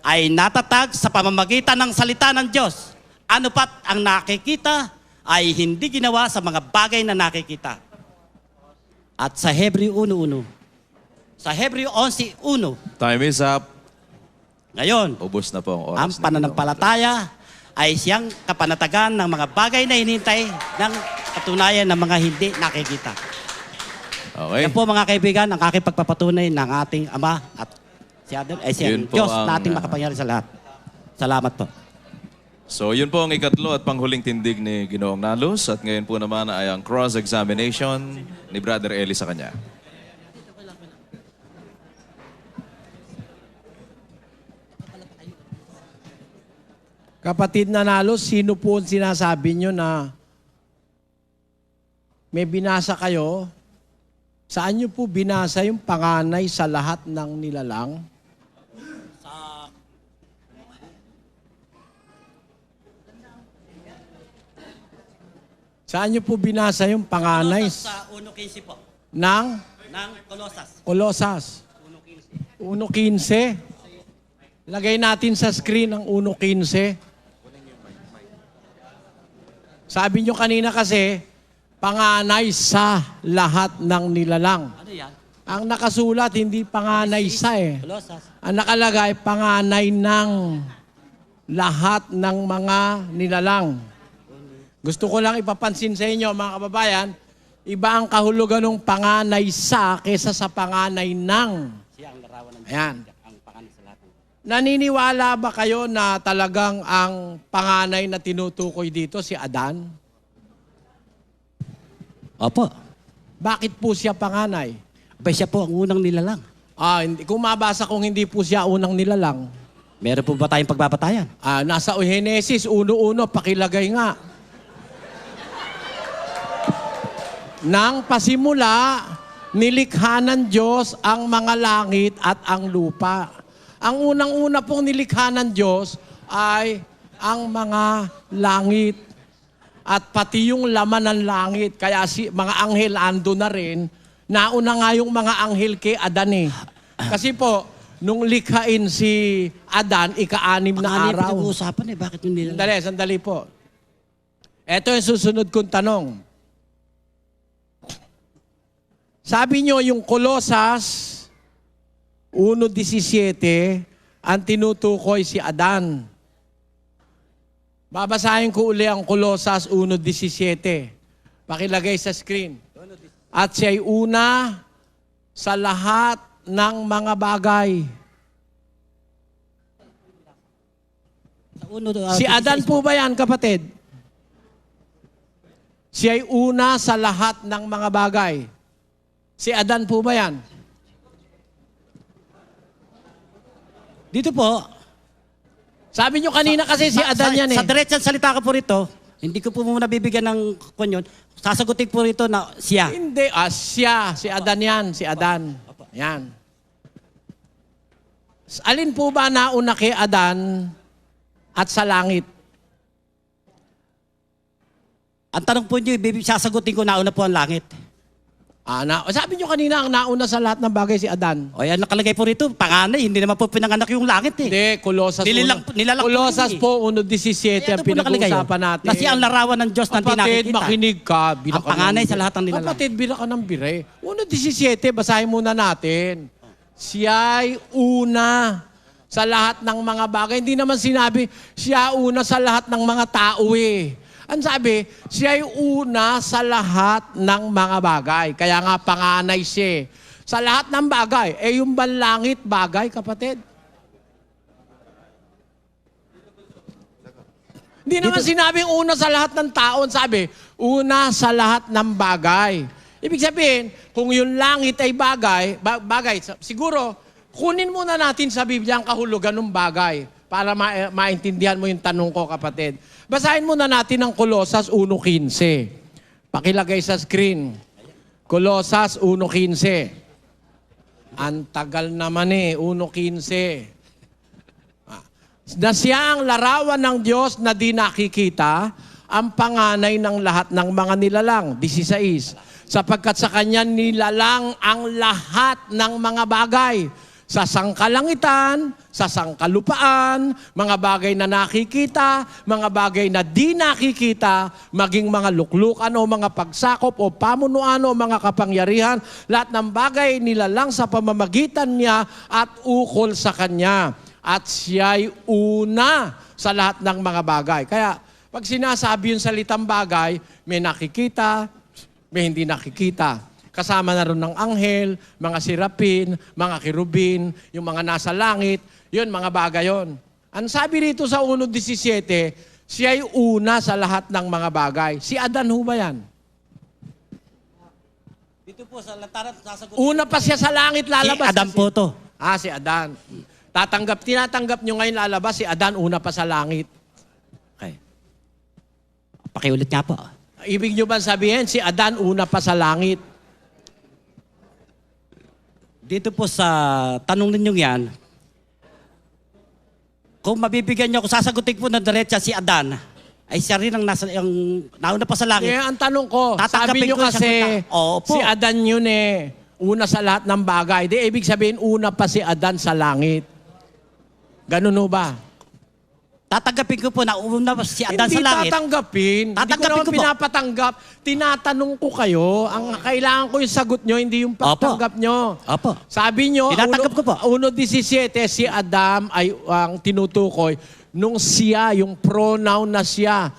ay natatag sa pamamagitan ng salita ng Diyos. Ano pat ang nakikita ay hindi ginawa sa mga bagay na nakikita. At sa Hebreo 1:1, sa Hebreo 11:1, Time is up. ngayon, Ubos na po ang oras. ang pananampalataya ay siyang kapanatagan ng mga bagay na hinintay ng katunayan ng mga hindi nakikita. Okay. Yan po, mga kaibigan, ang aking pagpapatunay ng ating Ama at si Adam ay siyang Yun po Diyos ang, na ating makapangyarihan sa lahat. Salamat po. So yun po ang ikatlo at panghuling tindig ni Ginoong Nalos. At ngayon po naman ay ang cross-examination ni Brother Eli sa kanya. Kapatid Nalos, sino po ang sinasabi nyo na may binasa kayo? Saan nyo po binasa yung panganay sa lahat ng nilalang? Saan nyo po binasa yung panganay Sa 1:15 po. ng Ng Kolosas. Kolosas? 1:15. Lagay natin sa screen ang 1:15. Sabi nyo kanina kasi, panganay sa lahat ng nilalang. Ano yan? Ang nakasulat, hindi panganay sa eh. Kolosas. Ang nakalagay, panganay ng lahat ng mga nilalang. Gusto ko lang ipapansin sa inyo, mga kababayan, iba ang kahulugan ng panganay sa kesa sa panganay ng. Siya ang larawan ng Ayan. ang panganay sa lahat. Naniniwala ba kayo na talagang ang panganay na tinutukoy dito si Adan? Opo. Bakit po siya panganay? Abay, siya po ang unang nilalang. Kung mabasa kung hindi po siya unang nilalang, Meron po ba tayong pagbabatayan? nasa Genesis, uno-uno, pakilagay nga. Nang pasimula, nilikha ng Diyos ang mga langit at ang lupa. Ang unang-una pong nilikha ng Diyos ay ang mga langit at pati yung laman ng langit. Kaya mga anghel ando na rin. Nauna nga yung mga anghel kay Adan eh. Kasi po, nung likhain si Adan, ika-6 na araw. Pinag-uusapan bakit yung nilalang? Sandali po. Ito yung susunod kong tanong. Sabi nyo, yung Kolosas 1:17, ang tinutukoy si Adan. Babasahin ko uli ang Kolosas 1:17. Pakilagay sa screen. At siya'y una sa lahat ng mga bagay. Si Adan po ba yan, kapatid? Siya'y una sa lahat ng mga bagay. Si Adan po ba yan? Dito po. Sabi nyo kanina kasi si Adan yan eh. Sa diretsang salita ko po rito, hindi ko po muna bibigyan ng kunyon. Sasagutin po rito na siya. Hindi, siya. Si Adan yan. Si Adan. Yan. Alin po ba nauna kay Adan at sa langit? Ang tanong po niyo, sasagutin ko nauna po ang langit. Sabi nyo kanina ang nauna sa lahat ng bagay si Adan. O yan, nakalagay po rito, panganay, hindi naman po pinanganak yung langit eh. Hindi, Kolosas Nilalang po 1:17 ang pinag-uusapan natin. Kasi ang larawan ng Diyos na hindi Kapatid, nakikita. makinig ka. Ang panganay sa lahat ng nilalang. Kapatid, bila ka ng bire. 1:17, basahin muna natin. Siya'y una sa lahat ng mga bagay. Hindi naman sinabi, siya una sa lahat ng mga tao eh. Ang sabi, siya'y una sa lahat ng mga bagay. Kaya nga panganay siya. Sa lahat ng bagay. Yung banlangit bagay, kapatid. Hindi naman sinabing una sa lahat ng taon. Sabi, una sa lahat ng bagay. Ibig sabihin, kung yung langit ay bagay, siguro, kunin muna natin sa Biblia ang kahulugan ng bagay para maintindihan mo yung tanong ko, kapatid. Basahin muna natin ang Kolosas 1:15. Pakilagay sa screen. Kolosas 1:15. Ang tagal naman 1:15. Na siya ang larawan ng Diyos na di nakikita, ang panganay ng lahat ng mga nilalang. 16. Sapagkat sa Kanya nilalang ang lahat ng mga bagay. Sa sangkalangitan, sa sangkalupaan, mga bagay na nakikita, mga bagay na di nakikita, maging mga luklukan o mga pagsakop o pamunuan o mga kapangyarihan, lahat ng bagay nilalang sa pamamagitan niya at ukol sa Kanya. At siya'y una sa lahat ng mga bagay. Kaya, pag sinasabi yung salitang bagay, may nakikita, may hindi nakikita. Kasama na rin ng anghel, mga sirapin, mga kirubin, yung mga nasa langit, yun, mga bagay yun. Ang sabi rito sa 1:17, siya'y una sa lahat ng mga bagay. Si Adan ho ba yan? Dito po sa lantaran, sasagutin. Una pa siya sa langit lalabas. Si Adan po to. Si Adan. Tinatanggap nyo ngayon lalabas, si Adan una pa sa langit. Okay. Pakiulit nga po. Ibig nyo ba sabihin, si Adan una pa sa langit? Dito po sa tanong ninyong yan, kung mabibigyan niyo ako, sasagutin po na diretsa si Adan, ay siya rin ang nauna pa sa langit. Ang tanong ko, Tatanggapin sabi nyo ko yung kasi, sagot na, opo. si Adan yun una sa lahat ng bagay. Di ibig sabihin, una pa si Adan sa langit. Ganun ho ba? Tatanggapin ko po na una si Adan Hindi sa langit. tatanggapin. Hindi ko Tatanggapin naman ko po. pinapatanggap. Tinatanong ko kayo. Ang kailangan ko yung sagot nyo, hindi yung pagtanggap nyo. Opo. Sabi nyo, Tinatanggap ko po. 1:17, si Adam ay ang tinutukoy nung siya, yung pronoun na siya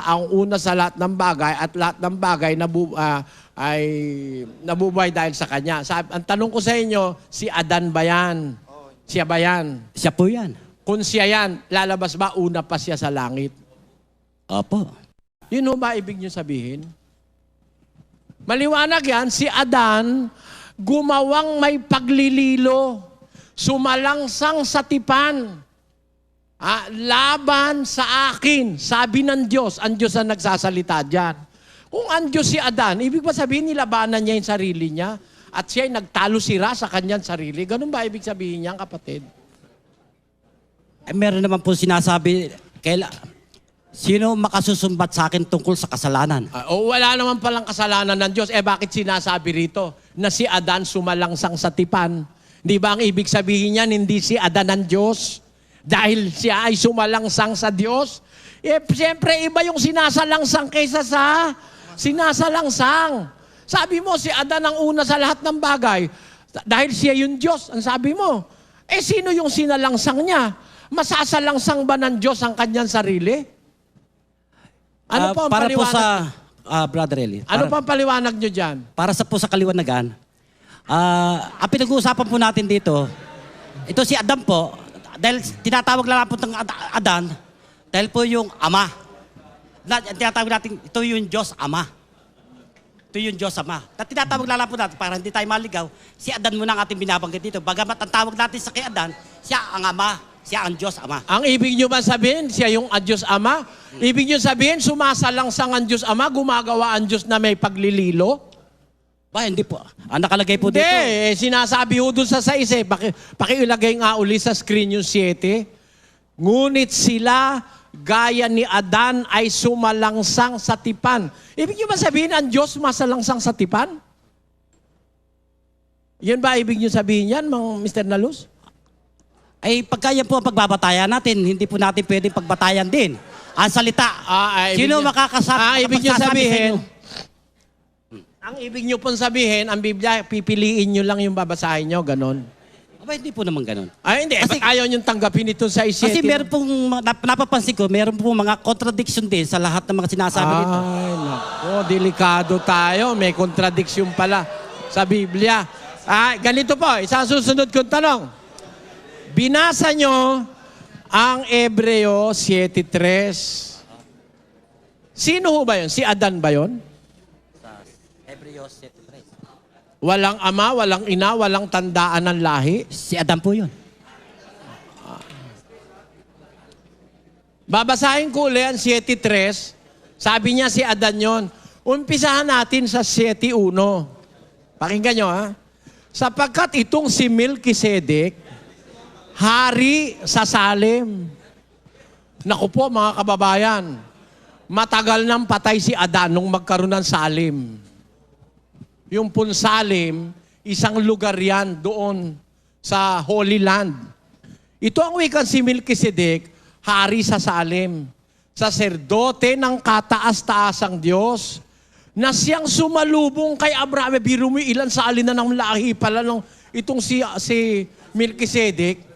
ang una sa lahat ng bagay at lahat ng bagay ay nabubuhay dahil sa kanya. Ang tanong ko sa inyo, si Adan ba yan? Siya ba yan? Siya po yan. Kung siya yan, lalabas ba una pa siya sa langit? Opo. Yun ho ba ibig nyo sabihin? Maliwanag yan, si Adan gumawang may paglililo, sumalangsang sa tipan, laban sa akin, sabi ng Diyos. Ang Diyos ang nagsasalita dyan. Kung ang Diyos si Adan, ibig ba sabihin nilabanan niya yung sarili niya at siya ay nagtalo-sira sa kanyang sarili? Ganun ba ibig sabihin niya, kapatid? Meron naman po sinasabi, sino makasusumbat sa akin tungkol sa kasalanan? Wala naman palang kasalanan ng Diyos. Bakit sinasabi rito na si Adan sumalangsang sa tipan? Di ba ang ibig sabihin niyan, hindi si Adan ang Diyos? Dahil siya ay sumalangsang sa Diyos? Siyempre, iba yung sinasalangsang kaysa sa sinasalangsang. Sabi mo, si Adan ang una sa lahat ng bagay. Dahil siya yung Diyos, ang sabi mo. Sino yung sinalangsang niya? Masasalangsang ba ng Diyos ang kanyang sarili? Ano po ang para paliwanag? po sa, Brother Eli. Ano pa ang paliwanag nyo dyan? Para sa po sa kaliwanagan, ang pinag-uusapan po natin dito, ito si Adam po, dahil tinatawag lang po ng Adan, dahil po yung ama. Tinatawag natin, ito yung Diyos Ama. Ito yung Diyos Ama. Tinatawag lang po natin, para hindi tayo maligaw, si Adan muna ang ating binabanggit dito. Bagamat ang tawag natin sa kay Adan, siya ang Ama, siya ang Diyos Ama. Ang ibig nyo ba sabihin, siya yung Diyos Ama? Ibig nyo sabihin, sumasalangsang ang Diyos Ama, gumagawa ang Diyos na may paglililo? Ba, hindi po. Ang nakalagay po dito. Hindi, sinasabi ho dun sa 6, pakiilagay nga uli sa screen yung 7. Ngunit sila, gaya ni Adan, ay sumalangsang sa tipan. Ibig nyo ba sabihin, ang Diyos sumalangsang sa tipan? Yun ba ibig nyo sabihin yan, Mr. Nalus? Ay pagkaya po ang pagbabatayan natin, hindi po natin pwedeng pagbatayan din. Ang salita, sino ibig nyo makakasabi sa sabihin, inyo? ang ibig nyo pong sabihin, ang Biblia, pipiliin nyo lang yung babasahin nyo, ganon. Aba, hindi po naman ganun. Hindi, Kasi- ba't ayaw nyo tanggapin ito sa 7? Kasi meron pong, napapansin ko, meron pong mga contradiction din sa lahat ng mga sinasabi dito. Ay, naku, delikado tayo. May kontradiksyon pala sa Biblia. Ganito po, isang susunod kong tanong. Binasa nyo ang Hebreo 7:3. Sino ho ba yun? Si Adan ba yun? Hebreos 7:3. Walang ama, walang ina, walang tandaan ng lahi? Si Adam po yun. Babasahin ko ulit ang 7:3. Sabi niya si Adan yon. Umpisahan natin sa 7:1. Pakinggan nyo ha. Sapagkat itong si Melchizedek, hari sa Salem. Naku po mga kababayan, matagal nang patay si Adan nung magkaroon ng Salem. Yung pun Salem, isang lugar yan doon sa Holy Land. Ito ang wikang si Melchizedek, hari sa Salem, saserdote ng kataas-taasang Diyos, na siyang sumalubong kay Abraham. Biro mo ilan sa alin na ng lahi pala nung itong si Melchizedek.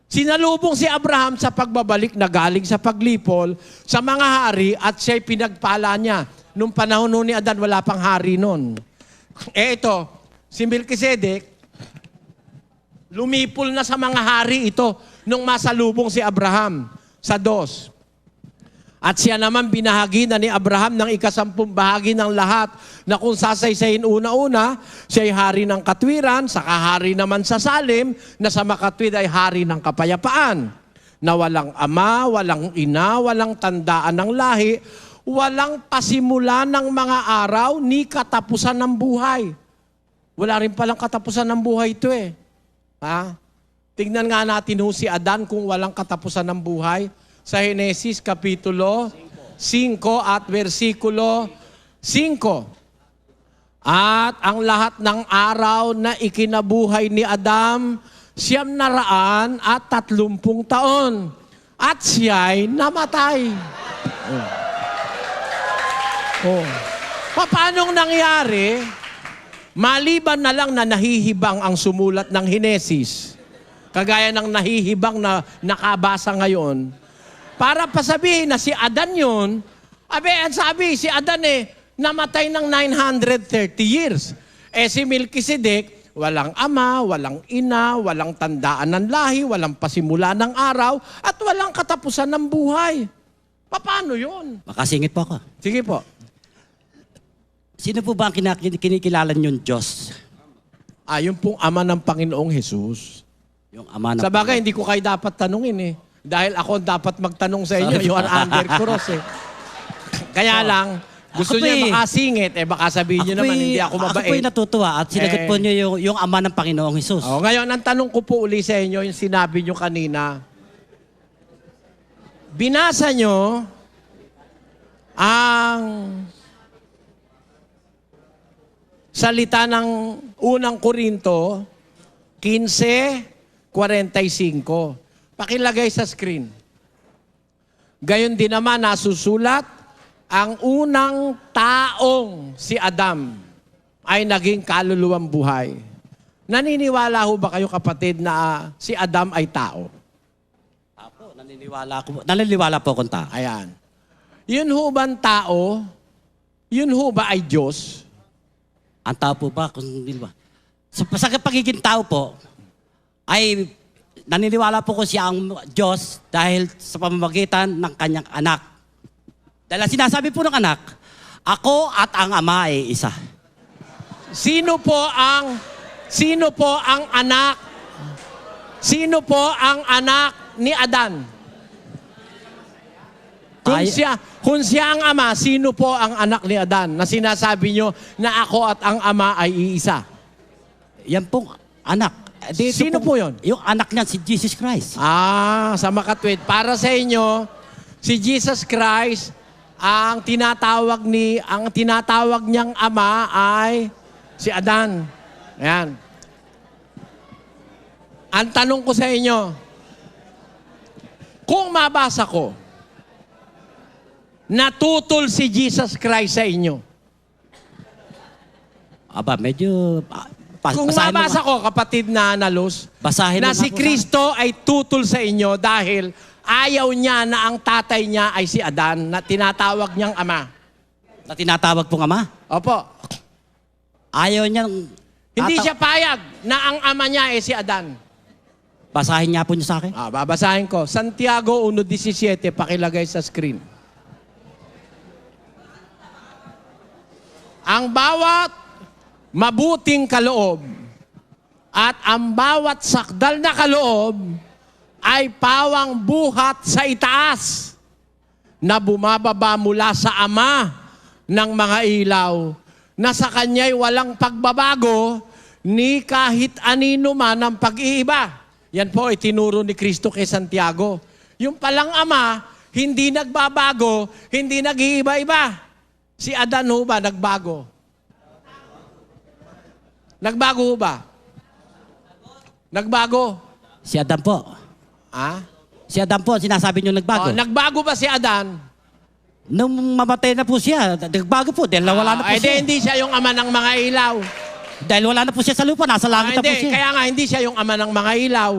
Sinalubong si Abraham sa pagbabalik na galing sa paglipol sa mga hari at siya'y pinagpala niya. Nung panahon ni Adan, wala pang hari nun. Ito, si Melchizedek, lumipol na sa mga hari ito nung masalubong si Abraham sa 2. At siya naman binahagi na ni Abraham ng 10 bahagi ng lahat na kung sasaysayin una-una, siya'y hari ng katwiran, saka hari naman sa Salem, na sa makatwid ay hari ng kapayapaan, na walang ama, walang ina, walang tandaan ng lahi, walang pasimula ng mga araw, ni katapusan ng buhay. Wala rin palang katapusan ng buhay ito eh. Tingnan nga natin si Adan kung walang katapusan ng buhay. Sa Henesis Kapitulo 5 at versikulo 5. At ang lahat ng araw na ikinabuhay ni Adam, 930 taon. at siya'y namatay. Oh. Paanong nangyari? Maliban na lang na nahihibang ang sumulat ng Henesis, kagaya ng nahihibang na nakabasa ngayon, para pasabihin na si Adan yun, ang sabi, si Adan namatay ng 930 years. Si Melchizedek, walang ama, walang ina, walang tandaan ng lahi, walang pasimula ng araw, at walang katapusan ng buhay. Paano yun? Makasingit po ako. Sige po. Sino po ba ang kinikilala niyong Diyos? Yung pong ama ng Panginoong Jesus. Yung ama ng... Sa bagay, hindi ko kayo dapat tanungin Dahil ako dapat magtanong sa inyo, you are under cross Kaya lang, gusto Ako niyo po makasingit, baka sabihin niyo naman, hindi ako mabait. Ako po natutuwa at sinagot po niyo yung ama ng Panginoong Jesus. Ngayon, ang tanong ko po uli sa inyo, yung sinabi niyo kanina, binasa niyo ang salita ng unang Korinto 15:45. Pakilagay sa screen. Gayon din naman nasusulat, ang unang taong si Adam ay naging kaluluwang buhay. Naniniwala ho ba kayo kapatid na si Adam ay tao? Ako, naniniwala po akong tao. Ayan. Yun ho ba tao? Yun ho ba ay Diyos? Ang tao po ba? Kung hindi ba? Sa pagiging tao po, ay naniniwala po ko siya ang Diyos dahil sa pamamagitan ng kanyang anak. Dahil ang sinasabi po ng anak, ako at ang ama ay isa. Sino po ang anak? Sino po ang anak ni Adan? Kung siya ang ama, sino po ang anak ni Adan na sinasabi nyo na ako at ang ama ay iisa? Yan pong anak. Sino po yun? Yung anak niya, si Jesus Christ. Sa makatwid. Para sa inyo, si Jesus Christ, ang tinatawag niyang ama ay si Adan. Ayan. Ang tanong ko sa inyo, kung mabasa ko, natutol si Jesus Christ sa inyo. Aba, medyo... Kung mabasa ko, kapatid na analos, basahin na si Kristo ay tutol sa inyo dahil ayaw niya na ang tatay niya ay si Adan na tinatawag niyang ama. Na tinatawag pong ama? Opo. Ayaw niyang... Hindi siya payag na ang ama niya ay si Adan. Basahin niya po niyo sa akin. Babasahin ko. Santiago 1:17, pakilagay sa screen. Ang bawat mabuting kaloob at ang bawat sakdal na kaloob ay pawang buhat sa itaas na bumababa mula sa Ama ng mga ilaw na sa Kanya'y walang pagbabago ni kahit anino man ang pag-iiba. Yan po ay tinuro ni Kristo kay Santiago. Yung palang Ama, hindi nagbabago, hindi nag-iiba-iba. Si Adan ho ba nagbago? Nagbago ba? Nagbago? Si Adam po. Si Adam po, sinasabi niyo nagbago. Nagbago ba si Adan? Nung mamatay na po siya, nagbago po dahil wala na po siya. Hindi siya yung ama ng mga ilaw. Dahil wala na po siya sa lupa, nasa langit na po siya. Kaya nga, hindi siya yung ama ng mga ilaw.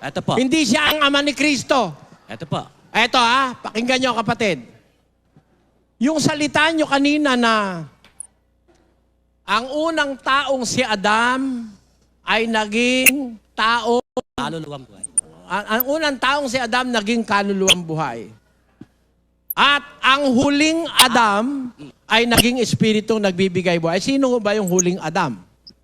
Ito po. Hindi siya ang ama ni Kristo. Ito po. Ito pakinggan nyo kapatid. Yung salita nyo kanina na ang unang taong si Adam ay naging tao. Kaluluwang buhay. Ang unang taong si Adam naging kaluluwang buhay. At ang huling Adam ay naging espiritong nagbibigay buhay. Sino ba yung huling Adam?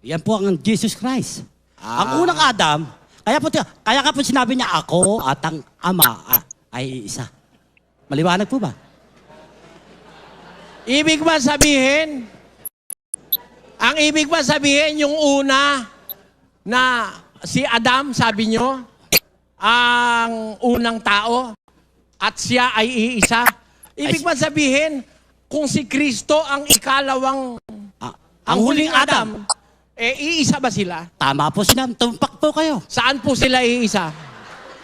Yan po ang Jesus Christ. Ang unang Adam, kaya ka po sinabi niya, ako at ang ama ay isa. Maliwanag po ba? Ang ibig ba sabihin yung una na si Adam, sabi nyo, ang unang tao at siya ay iisa? Ibig ba sabihin, kung si Kristo ang ikalawang, ang huling Adam, iisa ba sila? Tama po sila. Tumpak po kayo. Saan po sila iisa?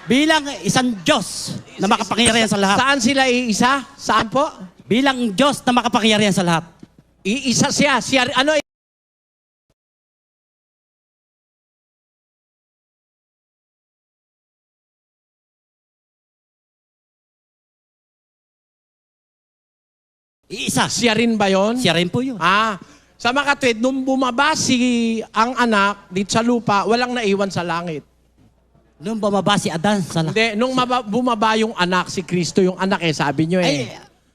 Bilang isang Diyos na makapangyarihan sa lahat. Saan sila iisa? Saan po? Bilang Diyos na makapangyarihan sa lahat. Iisa siya. Ano? Iisa. Siya rin ba yon? Siya rin po yun. Sa makatwid, nung bumaba ang anak dito sa lupa, walang naiwan sa langit. Nung bumaba si Adan sa lahat. Hindi, nung bumaba yung anak, si Kristo yung anak sabi nyo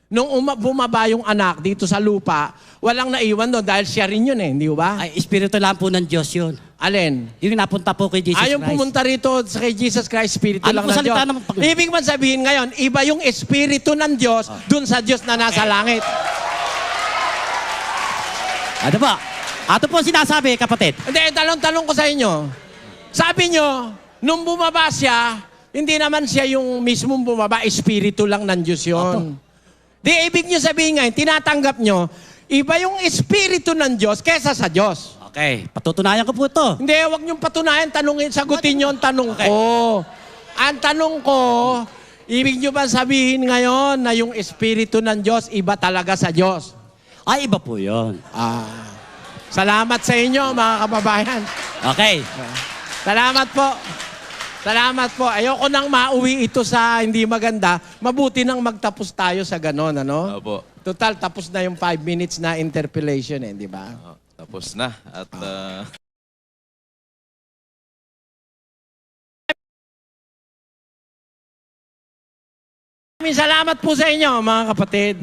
Nung bumaba yung anak dito sa lupa, walang naiwan doon dahil siya rin yun hindi ba? Ay, espiritu lang po ng Diyos yun. Alin? Yung napunta po kay Jesus Yung Christ. pumunta rito sa kay Jesus Christ, espiritu Ano lang po ng salita Diyos. naman pag- Ibig man sabihin ngayon, iba yung espiritu ng Diyos dun sa Diyos na nasa langit. Ano ba? Ato po sinasabi, kapatid. Hindi, tanong ko sa inyo. Sabi nyo, nung bumaba siya, hindi naman siya yung mismong bumaba, espiritu lang ng Diyos yun. Di, ibig nyo sabihin ngayon, tinatanggap nyo, iba yung espiritu ng Diyos kesa sa Diyos. Okay, patutunayan ko po ito. Hindi, wag niyong patunayan, sagutin nyo ang tanong ko. Ang tanong ko, ibig nyo ba sabihin ngayon na yung espiritu ng Diyos, iba talaga sa Diyos? Ay, iba po yun. Salamat sa inyo, mga kababayan. Okay. Salamat po. Salamat po. Ayoko nang mauwi ito sa hindi maganda. Mabuti nang magtapos tayo sa ganon, ano? Opo. Total, tapos na yung 5 minutes na interpellation, di ba? Tapos na. At Salamat po sa inyo, mga kapatid.